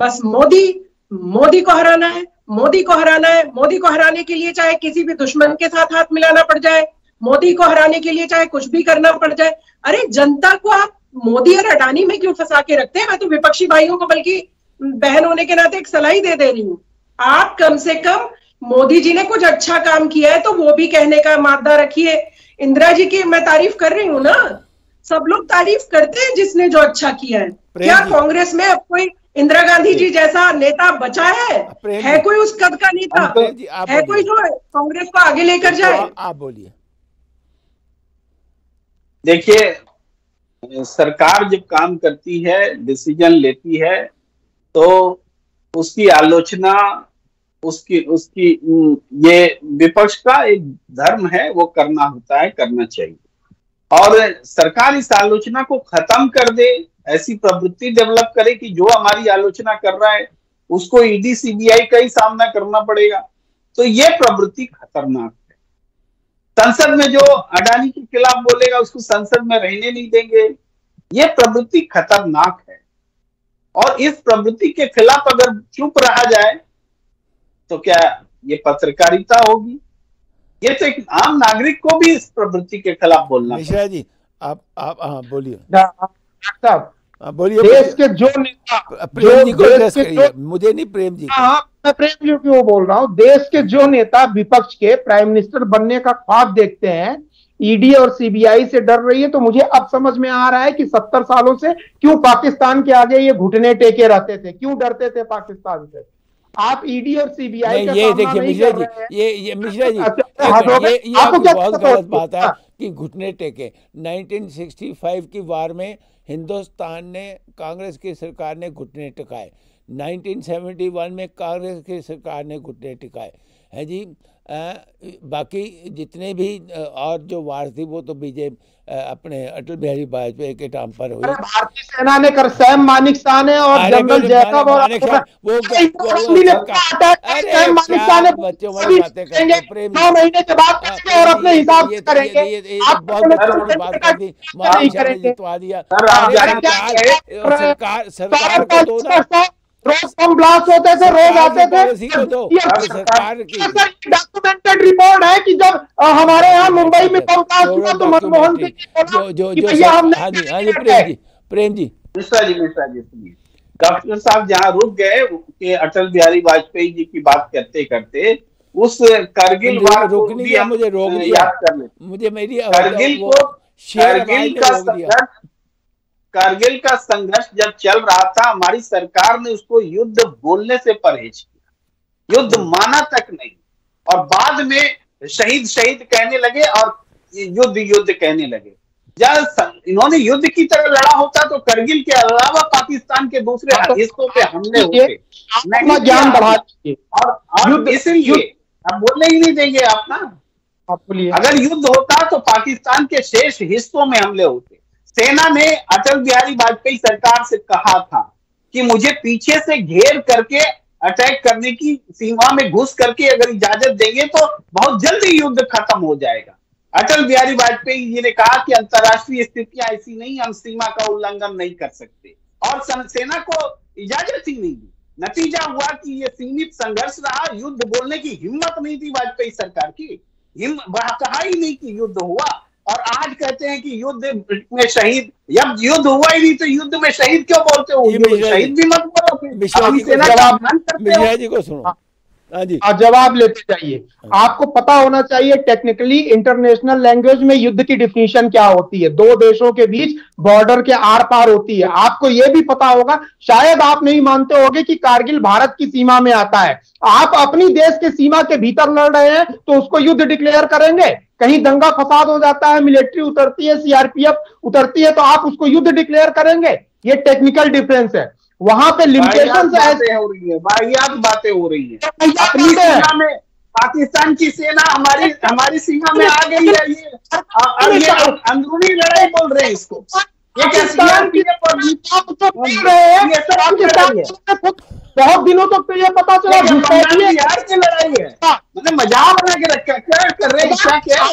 बस मोदी को हराना है, मोदी को हराना है। मोदी को हराने के लिए चाहे किसी भी दुश्मन के साथ हाथ मिलाना पड़ जाए, मोदी को हराने के लिए चाहे कुछ भी करना पड़ जाए। अरे जनता को आप मोदी और अडानी में क्यों फंसा के रखते हैं? मैं तो विपक्षी भाइयों को बल्कि बहन होने के नाते एक सलाह दे रही हूँ, आप कम से कम मोदी जी ने कुछ अच्छा काम किया है तो वो भी कहने का मादा रखिए। इंदिरा जी की मैं तारीफ कर रही हूँ ना, सब लोग तारीफ करते हैं जिसने जो अच्छा किया है। क्या कांग्रेस में अब कोई इंदिरा गांधी जी जैसा नेता बचा है कोई उस कद का नेता है कोई जो कांग्रेस को आगे लेकर जाए? आप बोलिए। देखिए सरकार जब काम करती है, डिसीजन लेती है, तो उसकी आलोचना उसकी ये विपक्ष का एक धर्म है, वो करना होता है, करना चाहिए। और सरकार इस आलोचना को खत्म कर दे, ऐसी प्रवृत्ति डेवलप करे कि जो हमारी आलोचना कर रहा है उसको ईडी सीबीआई का ही सामना करना पड़ेगा, तो ये प्रवृत्ति खतरनाक है। संसद में जो अडानी के खिलाफ बोलेगा उसको संसद में रहने नहीं देंगे, ये प्रवृत्ति खतरनाक है। और इस प्रवृत्ति के खिलाफ अगर चुप रहा जाए तो क्या ये पत्रकारिता होगी? ये तो एक आम नागरिक को भी इस प्रवृत्ति के खिलाफ बोलना। मिश्रा जी आप बोलिए। बोलिए। देश के जो नेता, प्रेम जी को एड्रेस करिए, मुझे नहीं, प्रेम जी। हाँ मैं प्रेम जी को बोल रहा हूँ। देश के जो नेता विपक्ष के प्राइम मिनिस्टर बनने का ख्वाब देखते हैं, ईडी और सीबीआई से डर रही है, तो मुझे अब समझ में आ रहा है कि 70 सालों से क्यों पाकिस्तान के आगे ये घुटने टेके रहते थे, क्यों डरते थे पाकिस्तान से। आप ईडी और सीबीआई का ये देखिए मिश्रा जी, ये मिश्रा जी ये आपको बहुत गलत बात है कि घुटने टेके। 1965 की वार में हिंदुस्तान ने, कांग्रेस की सरकार ने घुटने टिकाए, 1971 में कांग्रेस की सरकार ने घुटने टिकाए है जी। बाकी जितने भी और जो वार थी वो तो बीजेपी अपने अटल बिहारी वाजपेयी के टाइम पर हुई। भारतीय सेना ने कर, सैम मानिकशॉ ने और जनरल जैकब और बच्चों वाली बातें करेंगे 9 महीने के बाद और अपने हिसाब से करेंगे। आप बहुत बात कर दी, जितवा दिया सरकार को दो ना, रोज बम ब्लास्ट होते थे, रोज आते थे। सरकार की डॉक्यूमेंटेड रिपोर्ट है कि जब हमारे यहाँ मुंबई में बम ब्लास्ट हुआ तो मनमोहन सिंह प्रेम जी मिश्रा जी सुनिए, डॉक्टर साहब जहाँ रुक गए कि अटल बिहारी वाजपेयी जी की बात करते करते उस करगिल वार को भी मुझे रोक दिया, मुझे मेरी कारगिल का संघर्ष जब चल रहा था, हमारी सरकार ने उसको युद्ध बोलने से परहेज किया, युद्ध माना तक नहीं, और बाद में शहीद कहने लगे और युद्ध कहने लगे। इन्होंने युद्ध की तरह लड़ा होता तो करगिल के अलावा पाकिस्तान के दूसरे हिस्सों पे हमले होते नहीं, ज्ञान बढ़ा दीजिए। और इसलिए अब बोलने ही नहीं देंगे आप ना। अगर युद्ध होता तो पाकिस्तान के शेष हिस्सों में हमले होते। सेना ने अटल बिहारी वाजपेयी सरकार से कहा था कि मुझे पीछे से घेर करके अटैक करने की, सीमा में घुस करके अगर इजाजत देंगे तो बहुत जल्दी युद्ध खत्म हो जाएगा। अटल बिहारी वाजपेयी जी ने कहा कि अंतर्राष्ट्रीय स्थितियां ऐसी नहीं, हम सीमा का उल्लंघन नहीं कर सकते, और सेना को इजाजत ही नहीं दी। नतीजा हुआ कि ये सीमित संघर्ष रहा, युद्ध बोलने की हिम्मत नहीं थी वाजपेयी सरकार की, कहा ही नहीं कि युद्ध हुआ। और आज कहते हैं कि युद्ध में शहीद, जब युद्ध हुआ ही नहीं तो युद्ध में शहीद क्यों बोलते हो? शहीद भी मत बोलो। मिश्रा जी को सुनो। हाँ जी, जवाब लेते जाइए। आपको पता होना चाहिए टेक्निकली इंटरनेशनल लैंग्वेज में युद्ध की डिफिनीशन क्या होती है। दो देशों के बीच बॉर्डर के आर पार होती है। आपको यह भी पता होगा, शायद आप नहीं मानते होंगे कि कारगिल भारत की सीमा में आता है। आप अपनी देश के सीमा के भीतर लड़ रहे हैं तो उसको युद्ध डिक्लेयर करेंगे? कहीं दंगा फसाद हो जाता है, मिलिट्री उतरती है, सीआरपीएफ उतरती है, तो आप उसको युद्ध डिक्लेयर करेंगे? ये टेक्निकल डिफरेंस है। वहां पे लिमिटेशन ऐसे हो रही है, वाहियात बातें हो रही है। अपनी सीमा में पाकिस्तान की सेना हमारी सीमा में आ गई है, ये अंदरूनी लड़ाई बोल रहे हैं इसको। ये क्या सीआरपीएफ बहुत दिनों तक तो ये पता चला बिहार की लड़ाई है, मतलब मजाक बना के रखा। क्या कर रहे हैं, क्या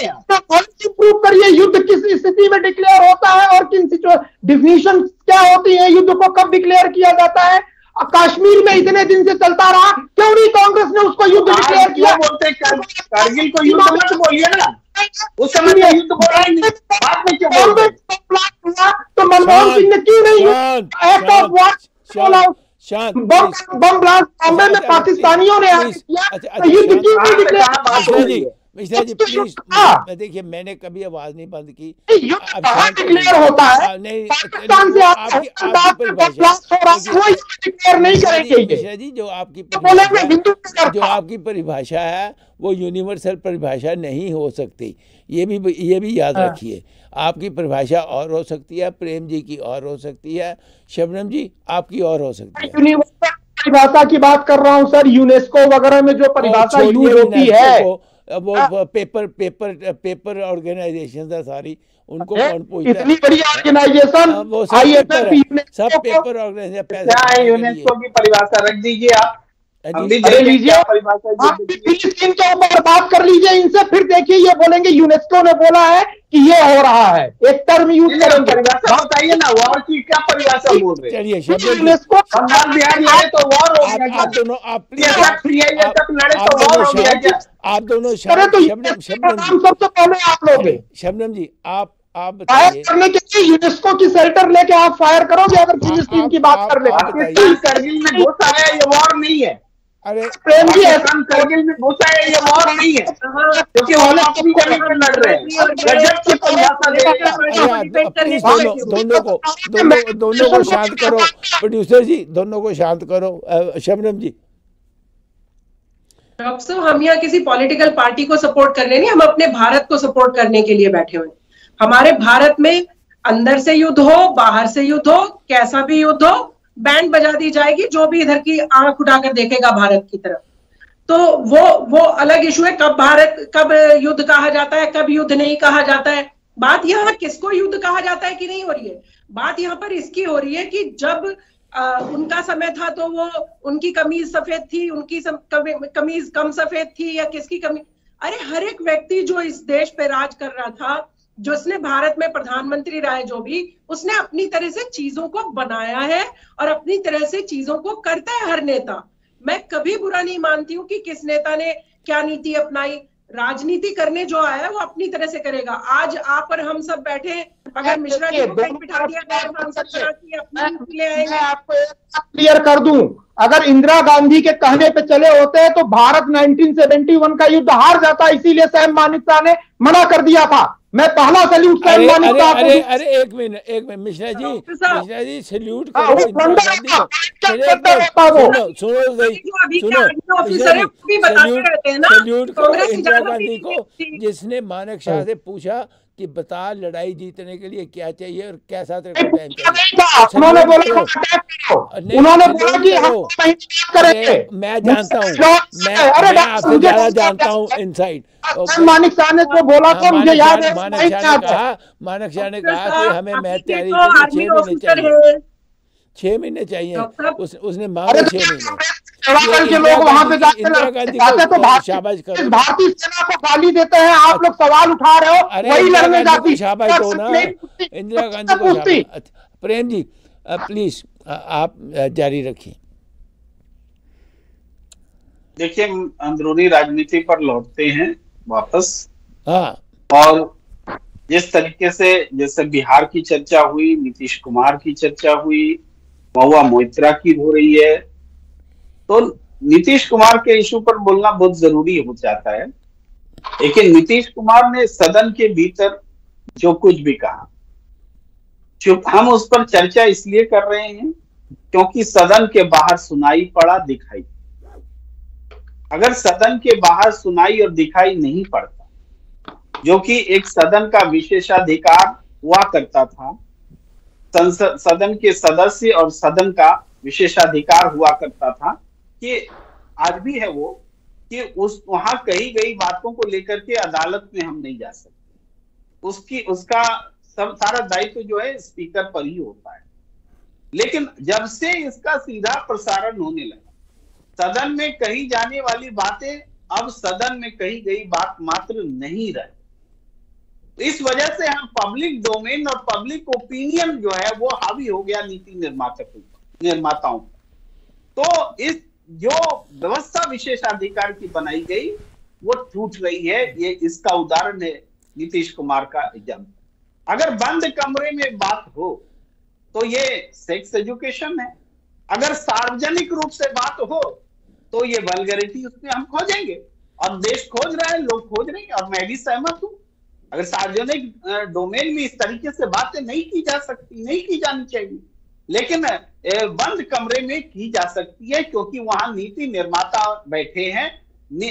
प्रूव करिए युद्ध किस स्थिति में डिक्लेयर होता है और किन डिफिनीशन क्या होती है, युद्ध को कब डिक्लेयर किया जाता है। कश्मीर में इतने दिन से चलता रहा, क्यों नहीं कांग्रेस ने उसको युद्ध डिक्लेयर किया? बोलते कारगिल को युद्ध मत बोलिए ना, उस समय युद्ध बोला ही नहीं, बाद में क्यों बोल रहे? तो मनमोहन सिंह ने क्यों नहीं act of war bomb blast Bombay में पाकिस्तानियों ने युद्ध क्यों नहीं डिक्लेयर? मिश्रा जी प्लीज, देखिए मैंने कभी आवाज नहीं बंद की। डिक्लेयर होता है पाकिस्तान से नहीं करेंगे। मिश्रा जी जो आपकी परिभाषा है वो यूनिवर्सल परिभाषा नहीं हो सकती, ये भी याद रखिए। आपकी परिभाषा और हो सकती है, प्रेम जी की और हो सकती है, शबनम जी आपकी और हो सकती है। यूनिवर्सल परिभाषा की बात कर रहा हूँ सर। यूनेस्को वगैरह में जो परिभाषा यूज होती है वो पेपर ऑर्गेनाइजेशन है सारी, उनको कौन पूछता है? इतनी बड़ी ऑर्गेनाइजेशन वो सब पेपर ऑर्गेनाइजेशन। यूनेस्को की परिभाषा रख दीजिए आप, लीजिए फिलिस्तीन के ऊपर बात कर लीजिए इनसे, फिर देखिए ये बोलेंगे यूनेस्को ने बोला है कि ये हो रहा है। एक टर्म यूज करेंगे, बताइए ना वॉर की क्या परिभाषा बोल रहे हैं? चलिए यूनेस्को बिहार लड़े तो वॉर हो गया, आप दोनों सबसे पहले आप लोग शबनम जी आप फायर करने के लिए यूनेस्को की शेल्टर लेके आप फायर करोगे अगर फिलिस्तीन की बात कर ले? करगिल में घुसा है, ये वॉर नहीं है। अरे प्रेम जी करगिल में घुसा है, ये वॉर नहीं है, क्योंकि वो अपनी जगह पर लड़ रहे हैं। गजब की परिभाषा दोनों को शांत करो प्रोड्यूसर जी, दोनों को शांत करो। शबनम जी। डॉक्टर साहब, हम यहाँ किसी पॉलिटिकल पार्टी को सपोर्ट करने नहीं, हम अपने भारत को सपोर्ट करने के लिए बैठे हुए। हमारे भारत में अंदर से युद्ध हो, बाहर से युद्ध हो, कैसा भी युद्ध हो, बैंड बजा दी जाएगी जो भी इधर की आंख उठाकर देखेगा भारत की तरफ। तो वो अलग इशू है, कब युद्ध कहा जाता है, कब युद्ध नहीं कहा जाता है। बात यहाँ किसको युद्ध कहा जाता है कि नहीं हो रही है, बात यहाँ पर इसकी हो रही है कि जब उनका समय था तो वो उनकी कमीज सफेद थी, उनकी कमीज कम सफेद थी, या किसकी कमीज। अरे हर एक व्यक्ति जो इस देश पे राज कर रहा था, जो उसने भारत में प्रधानमंत्री रहा है, जो भी उसने अपनी तरह से चीजों को बनाया है और अपनी तरह से चीजों को करता है हर नेता। मैं कभी बुरा नहीं मानती हूँ कि किस नेता ने क्या नीति अपनाई। राजनीति करने जो आया है वो अपनी तरह से करेगा। आज आप और हम सब बैठे, अगर मिश्रा जी को कहीं बिठा दिया गया, हम सब तरह की अपनी ले आएंगे। मैं आपको क्लियर कर दूं, अगर इंदिरा गांधी के कहने पे चले होते तो भारत 1971 का युद्ध हार जाता, इसीलिए सैम मानेकशॉ ने मना कर दिया था। मैं पहला सैल्यूट सैम मानेकशॉ को। अरे एक मिनट मिश्रा जी सैल्यूट करो। सैल्यूट करो इंदिरा गांधी को, जिसने मानेकशॉ से पूछा कि बता लड़ाई जीतने के लिए क्या चाहिए और कैसा तेरे को टाइम चाहिए। उन्होंने बोला कि हम करेंगे। मैं जानता हूँ, मैं आपसे ज्यादा जानता हूँ इनसाइड। मानिक शाह ने जो बोला था मुझे याद है, मानिक शाह ने कहा कि हमें मैच तैयारी के लिए 6 महीने चाहिए, 6 महीने चाहिए। उसने मांगे 6 महीने। के लोग वहां पे जाते तो शाबाश करो, भारतीय सेना को गाली देते हैं, आप लोग सवाल उठा रहे हो, वही लड़ने जाती। शाबाश दो ना इंदिरा गांधी को शाबाश। प्रेम जी प्लीज आप जारी रखिए। देखिए, अंदरूनी राजनीति पर लौटते हैं वापस। हाँ, और जिस तरीके से जैसे बिहार की चर्चा हुई, नीतीश कुमार की चर्चा हुई, महुआ मोइत्रा की हो रही है, तो नीतीश कुमार के इशू पर बोलना बहुत जरूरी हो जाता है। लेकिन नीतीश कुमार ने सदन के भीतर जो कुछ भी कहा, चुप, हम उस पर चर्चा इसलिए कर रहे हैं क्योंकि सदन के बाहर सुनाई पड़ा, दिखाई। अगर सदन के बाहर सुनाई और दिखाई नहीं पड़ता, जो कि एक सदन का विशेषाधिकार हुआ करता था, सदन के सदस्य और सदन का विशेषाधिकार हुआ करता था, कि आज भी है वो, कि वहां कही गई बातों को लेकर के अदालत में हम नहीं जा सकते। उसका सब सारा दायित्व जो है स्पीकर पर ही होता है। लेकिन जब से इसका सीधा प्रसारण होने लगा, सदन में कही जाने वाली बातें अब सदन में कही गई बात मात्र नहीं रही। इस वजह से हम पब्लिक डोमेन और पब्लिक ओपिनियन जो है वो हावी हो गया नीति निर्माताओं। तो इस जो व्यवस्था विशेषाधिकार की बनाई गई वो टूट रही है। ये इसका उदाहरण है नीतीश कुमार का एग्जाम्पल। अगर बंद कमरे में बात हो तो ये सेक्स एजुकेशन है, अगर सार्वजनिक रूप से बात हो तो ये वल्गैरिटी, उसमें हम खोजेंगे और देश खोज रहा है, लोग खोज रहे हैं और मैं भी सहमत हूं। अगर सार्वजनिक डोमेन में इस तरीके से बातें नहीं की जा सकती, नहीं की जानी चाहिए, लेकिन बंद कमरे में की जा सकती है क्योंकि वहां नीति निर्माता बैठे हैं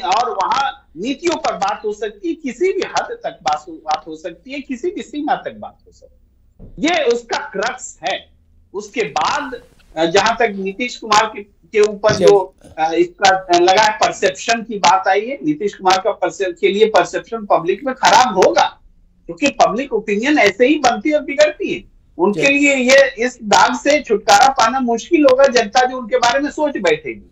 और वहां नीतियों पर बात हो सकती है, किसी भी हद तक बात हो सकती है, किसी भी सीमा तक बात हो सकती है। ये उसका क्रक्स है। उसके बाद जहां तक नीतीश कुमार के ऊपर जो इसका लगा परसेप्शन की बात आई है, नीतीश कुमार का के लिए परसेप्शन पब्लिक में खराब होगा क्योंकि पब्लिक ओपिनियन ऐसे ही बनती और बिगड़ती है। उनके लिए ये इस दाग से छुटकारा पाना मुश्किल होगा, जनता जो उनके बारे में सोच बैठेगी।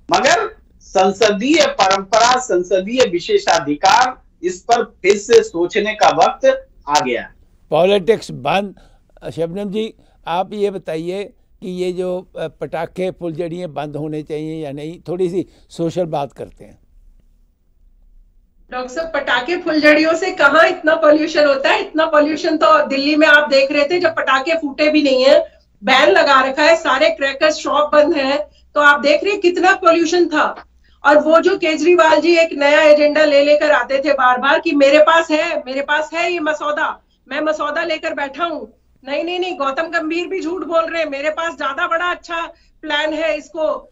मगर संसदीय परंपरा, संसदीय विशेषाधिकार, इस पर फिर से सोचने का वक्त आ गया है। पॉलिटिक्स बंद। शबनम जी आप ये बताइए कि ये जो पटाखे फुलझड़ियाँ बंद होने चाहिए या नहीं, थोड़ी सी सोशल बात करते हैं। डॉक्टर साहब, पटाखे फुलझड़ियों से कहाँ इतना पॉल्यूशन होता है? इतना पॉल्यूशन तो दिल्ली में आप देख रहे थे जब पटाखे फूटे भी नहीं है, बैन लगा रखा है, सारे क्रैकर्स शॉप बंद है, तो आप देख रहे कितना पॉल्यूशन था। और वो जो केजरीवाल जी एक नया एजेंडा लेकर आते थे बार बार कि मेरे पास है ये मसौदा, मैं मसौदा लेकर बैठा हूं। नहीं, गौतम गंभीर भी झूठ बोल रहे हैं, मेरे पास ज्यादा बड़ा अच्छा प्लान है इसको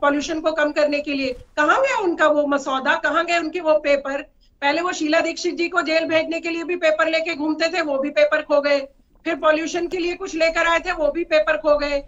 पॉल्यूशन को कम करने के लिए। कहाँ गया उनका वो मसौदा, कहाँ गए उनके वो पेपर? पहले वो शीला दीक्षित जी को जेल भेजने के लिए भी पेपर लेके घूमते थे, वो भी पेपर खो गए। फिर पॉल्यूशन के लिए कुछ लेकर आए थे, वो भी पेपर खो गए।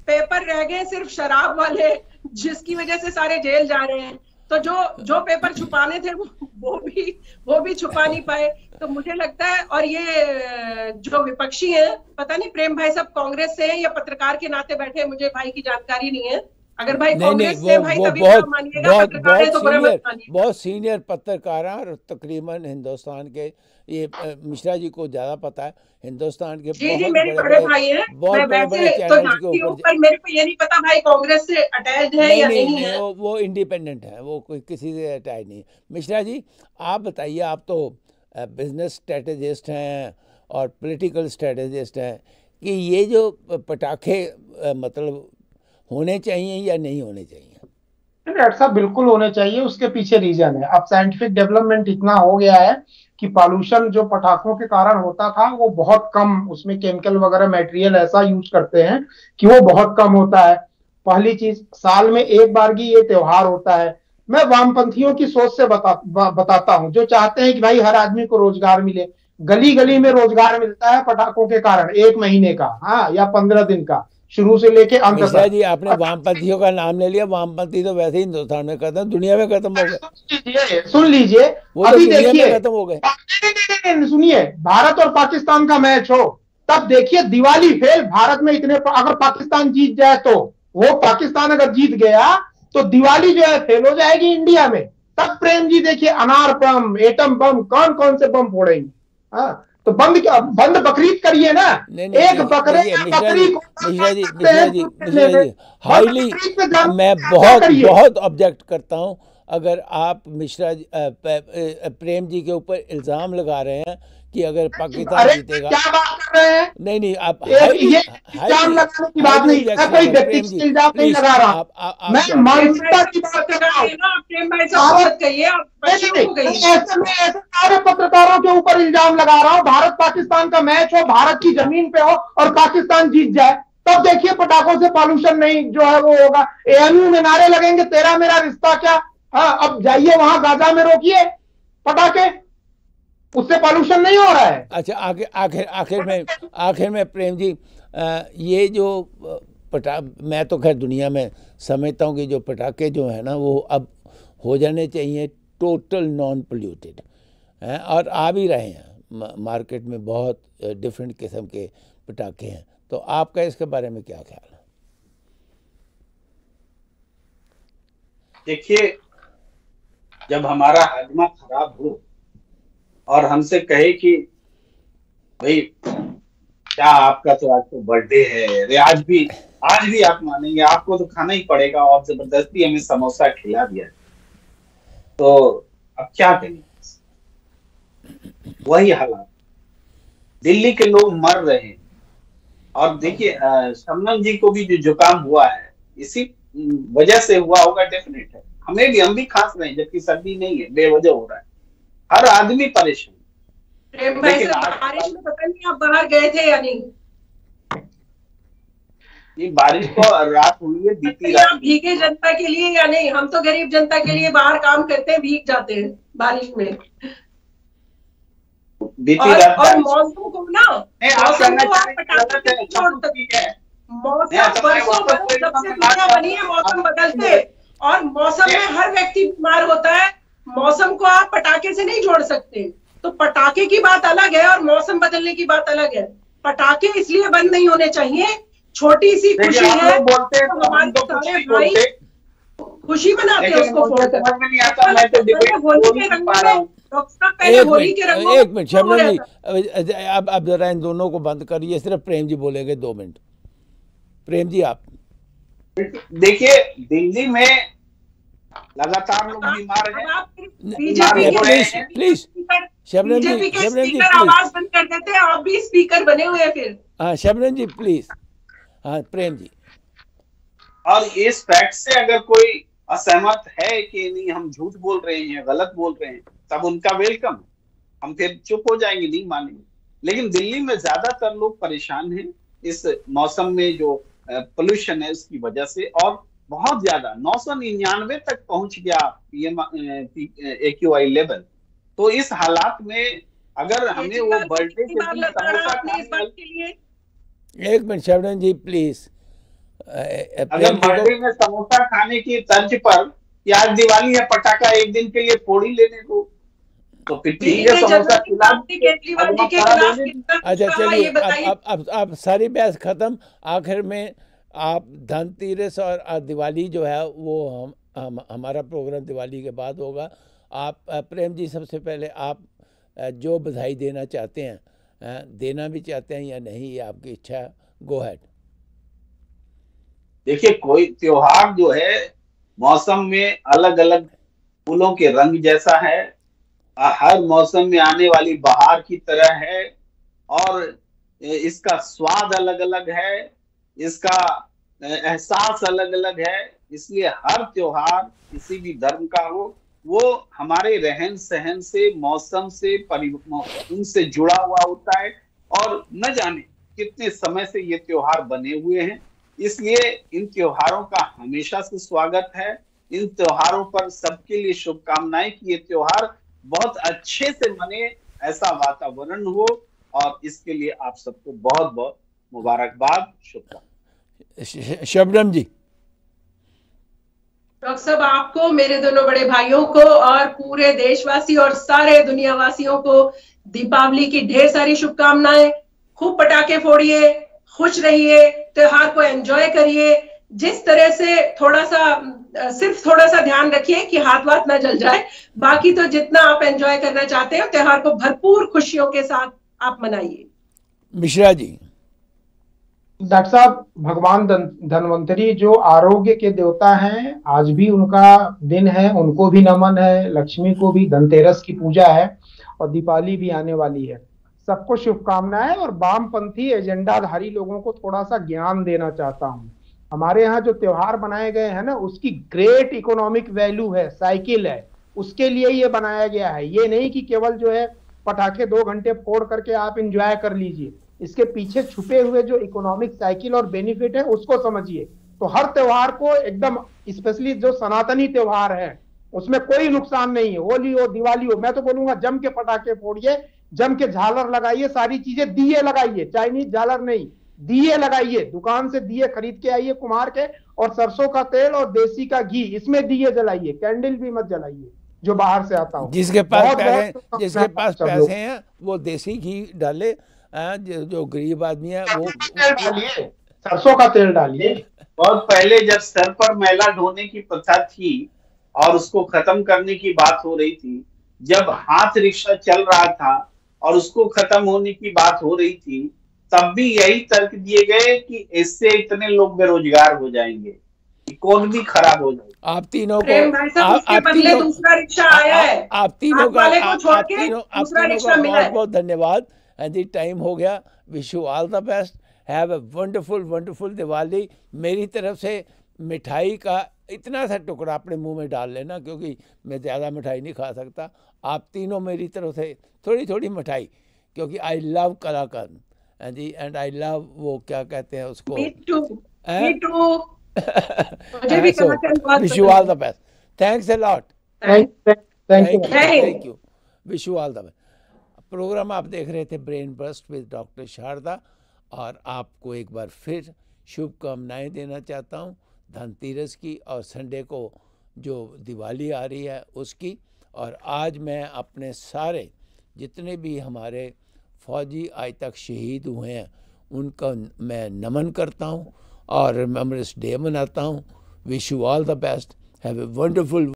पेपर रह गए सिर्फ शराब वाले, जिसकी वजह से सारे जेल जा रहे हैं। तो जो पेपर छुपाने थे वो भी छुपा नहीं पाए। तो मुझे लगता है, और ये जो विपक्षी हैं, पता नहीं प्रेम भाई सब कांग्रेस से हैं या पत्रकार के नाते बैठे, मुझे भाई की जानकारी नहीं है। अगर भाई कांग्रेस से भाई तभी मानिएगा, पत्रकार है तो बुरा मत मानिए। बहुत सीनियर पत्रकार हैं और तकरीबन हिंदुस्तान के, ये मिश्रा जी को ज्यादा पता है, हिंदुस्तान के जी मेरे बड़े भाई हैं, मैं वैसे तो जानती हूं, पर मेरे को ये नहीं पता भाई कांग्रेस से अटैच्ड है या नहीं है। वो इंडिपेंडेंट है, वो कोई किसी से अटैच नहीं। मिश्रा जी आप बताइए, आप तो बिजनेस स्ट्रेटेजिस्ट हैं और पॉलिटिकल स्ट्रेटेजिस्ट हैं, कि ये जो पटाखे मतलब होने चाहिए या नहीं होने चाहिए? डॉक्टर साहब बिल्कुल होने चाहिए। उसके पीछे रीजन है, अब साइंटिफिक डेवलपमेंट इतना हो गया है कि पॉल्यूशन जो पटाखों के कारण होता था वो बहुत कम, उसमें केमिकल वगैरह मटेरियल ऐसा यूज करते हैं कि वो बहुत कम होता है। पहली चीज, साल में एक बार की ये त्योहार होता है। मैं वामपंथियों की सोच से बताता हूँ, जो चाहते हैं कि भाई हर आदमी को रोजगार मिले। गली गली में रोजगार मिलता है पटाखों के कारण, 1 महीने का, हाँ, या 15 दिन का, शुरू से लेके अंत मिश्रा तक। जी आपने वामपंथियों का नाम ले लिया, वामपंथी तो वैसे ही हिंदुस्तान में खत्म, दुनिया में खत्म हो गए। सुन लीजिए, वो तो अभी दुनिया देखिए, में खत्म हो गए। सुनिए, भारत और पाकिस्तान का मैच हो, तब देखिए दिवाली फेल भारत में इतने, अगर पाकिस्तान जीत जाए तो, वो पाकिस्तान अगर जीत गया तो दिवाली जो है फेल हो जाएगी इंडिया में। तब प्रेम जी देखिए अनार बम, एटम बम, कौन कौन से बम फोड़ेंगे। हाँ, तो बंद बकरीद करिए ना, एक बकरे बकरी को मिश्रा जी हाईली मैं बहुत ऑब्जेक्ट करता हूं अगर आप मिश्रा जी प्रेम जी के ऊपर इल्जाम लगा रहे हैं कि अगर पाकिस्तान जीतेगा। क्या बात कर रहे हैं? नहीं आप ये इल्जाम लगाने की बात नहीं है, कोई व्यक्तिगत इल्जाम नहीं लगा रहा, मैं मानसिकता की बात कर रहा हूँ। ऐसे सारे पत्रकारों के ऊपर इल्जाम लगा रहा हूँ। भारत पाकिस्तान का मैच हो, भारत की जमीन पे हो और पाकिस्तान जीत जाए, तब देखिए पटाखों से पॉल्यूशन नहीं जो है वो होगा। एएमयू में नारे लगेंगे तेरा मेरा रिश्ता क्या। हाँ, अब जाइए वहां गाजा में रोकिए पटाखे, उससे पॉल्यूशन नहीं हो रहा है। अच्छा, आखिर में प्रेम जी ये जो मैं तो खैर दुनिया में समझता हूँ कि जो पटाखे जो है ना वो अब हो जाने चाहिए टोटल नॉन पोल्यूटेड हैं, और आ भी रहे हैं मार्केट में, बहुत डिफरेंट किस्म के पटाखे हैं। तो आपका इसके बारे में क्या ख्याल है? देखिए, जब हमारा हाजमा खराब हो और हमसे कहे कि भाई क्या आपका तो आज तो बर्थडे है, अरे आज भी आप मानेंगे, आपको तो खाना ही पड़ेगा, और जबरदस्ती हमें समोसा खिला दिया, तो अब क्या करें? वही हालात, दिल्ली के लोग मर रहे हैं। और देखिए शबनम जी को भी जो जुकाम हुआ है इसी वजह से हुआ होगा, डेफिनेट है। हम भी खांस रहे हैं जबकि सर्दी नहीं है, बेवजह हो रहा है, हर आदमी परेशान। बारिश में पता नहीं आप बाहर गए थे या नहीं? ये बारिश तो रात हुई है, बीती रात। आप भीगे जनता के लिए या नहीं? हम तो गरीब जनता के लिए बाहर काम करते हैं, भीग जाते हैं बारिश में। बीती रात और मौसम को ना, मौसम को आप पटाखे नहीं छोड़ सकते। मौसम वर्षों जब से दुनिया बनी है मौसम बदलते, और मौसम में हर व्यक्ति बीमार होता है। मौसम को आप पटाखे से नहीं जोड़ सकते। तो पटाखे की बात अलग है और मौसम बदलने की बात अलग है। पटाखे इसलिए बंद नहीं होने चाहिए, छोटी सी खुशी है, हमारे सारे भाई खुशी मनाते हैं उसको फोड़कर। होली के रंगों एक मिनट शबनम जी, अब जरा इन दोनों को बंद करिए, सिर्फ प्रेम जी बोलेंगे 2 मिनट। प्रेम जी आप देखिए, दिल्ली में लगातार लोग बीमार हैं। प्लीज शबनम जी आवाज बंद कर देते हैं, आप भी स्पीकर बने हुए हैं फिर। हाँ शबनम जी प्लीज। हाँ प्रेम जी। और इस फैक्ट से अगर कोई असहमत है कि नहीं हम झूठ बोल रहे हैं, गलत बोल रहे हैं, तब उनका वेलकम, हम फिर चुप हो जाएंगे, नहीं मानेंगे। लेकिन दिल्ली में ज्यादातर लोग परेशान हैं इस मौसम में जो पोल्यूशन है उसकी वजह से, और बहुत ज्यादा 999 तक पहुंच गया AQI लेवल। तो इस हालात में अगर हमें वो बर्थडे के दिन समोसा, एक मिनट शबनम जी प्लीज, अगर बर्थडे में समोसा खाने की तर्ज पर कि आज दिवाली है पटाखा एक दिन के लिए फोड़ ही लेने को, तो फिर ठीक है समोसा खिला। अच्छा चलिए, अब सारी बहस खत्म। आखिर में आप धनतेरस और दिवाली जो है वो हमारा प्रोग्राम दिवाली के बाद होगा। आप प्रेम जी सबसे पहले आप जो बधाई देना चाहते हैं, देना भी चाहते हैं या नहीं, ये आपकी इच्छा, गो हेड। देखिए, कोई त्योहार जो है मौसम में अलग अलग फूलों के रंग जैसा है, हर मौसम में आने वाली बहार की तरह है, और इसका स्वाद अलग अलग है, इसका एहसास अलग अलग है। इसलिए हर त्योहार किसी भी धर्म का हो, वो हमारे रहन सहन से, मौसम से, उनसे जुड़ा हुआ होता है, और न जाने कितने समय से ये त्योहार बने हुए हैं। इसलिए इन त्योहारों का हमेशा से स्वागत है। इन त्योहारों पर सबके लिए शुभकामनाएं कि ये त्योहार बहुत अच्छे से मने ऐसा वातावरण हो, और इसके लिए आप सबको बहुत बहुत मुबारकबाद, शुभकामनाएं। शबनम जी। डॉक्टर साहब, आपको, मेरे दोनों बड़े भाइयों को और पूरे देशवासी और सारे दुनिया वासियों को दीपावली की ढेर सारी शुभकामनाएं। खूब पटाखे फोड़िए, खुश रहिए, त्योहार को एंजॉय करिए। जिस तरह से सिर्फ थोड़ा सा ध्यान रखिए कि हाथ वाथ ना जल जाए, बाकी तो जितना आप एंजॉय करना चाहते हो त्योहार को भरपूर खुशियों के साथ आप मनाइए। मिश्रा जी। डॉक्टर साहब, भगवान धन्वंतरी जो आरोग्य के देवता हैं, आज भी उनका दिन है, उनको भी नमन है। लक्ष्मी को भी, धनतेरस की पूजा है और दीपावली भी आने वाली है। सबको शुभकामनाएं। और वामपंथी एजेंडाधारी लोगों को थोड़ा सा ज्ञान देना चाहता हूँ। हमारे यहाँ जो त्योहार बनाए गए हैं ना, उसकी ग्रेट इकोनॉमिक वैल्यू है, साइकिल है, उसके लिए ये बनाया गया है। ये नहीं कि केवल जो है पटाखे 2 घंटे फोड़ करके आप इंजॉय कर लीजिए। इसके पीछे छुपे हुए जो इकोनॉमिक साइकिल और बेनिफिट है उसको समझिए। तो हर त्योहार को एकदम, स्पेशली जो सनातनी त्योहार है, उसमें कोई नुकसान नहीं है। होली हो, दिवाली हो, मैं तो बोलूंगा जम के पटाखे फोड़िए, जम के झालर लगाइए, सारी चीजें, दिए लगाइए, चाइनीज झालर नहीं, दिए लगाइए। दुकान से दिए खरीद के आइए कुम्हार के, और सरसों का तेल और देसी का घी, इसमें दिए जलाइए, कैंडल भी मत जलाइए जो बाहर से आता हो। जिसके पास पैसे हैं वो देसी घी डाले, जो गरीब आदमी है वो डालिए, सरसों का तेल डालिए। बहुत पहले जब सर पर मैला ढोने की प्रथा थी और उसको खत्म करने की बात हो रही थी, जब हाथ रिक्शा चल रहा था और उसको खत्म होने की बात हो रही थी, तब भी यही तर्क दिए गए कि इससे इतने लोग बेरोजगार हो जाएंगे, इकोनॉमी खराब हो जाएगी। आप तीनों को दूसरा रिक्शा आया है, आप तीनों का बहुत बहुत धन्यवाद। जी टाइम हो गया। Wish you all the best. Have a wonderful wonderful Diwali. मेरी तरफ से मिठाई का इतना सा टुकड़ा अपने मुंह में डाल लेना, क्योंकि मैं ज़्यादा मिठाई नहीं खा सकता। आप तीनों मेरी तरफ से थोड़ी थोड़ी मिठाई, क्योंकि आई लव कलाकंद जी, एंड आई लव वो क्या कहते हैं उसको, wish you all the best. Thanks a lot. Thank you. Wish you all the best. Program आप देख रहे थे brain bust with doctor Sharada, और आपको एक बार फिर शुभकामनाएं देना चाहता हूं धनतेरस की, और संडे को जो दिवाली आ रही है उसकी। और आज मैं अपने सारे जितने भी हमारे फौजी आज तक शहीद हुए हैं उनका मैं नमन करता हूं और रिमेम्बरेंस डे मनाता हूं। Wish you all the best. Have a wonderful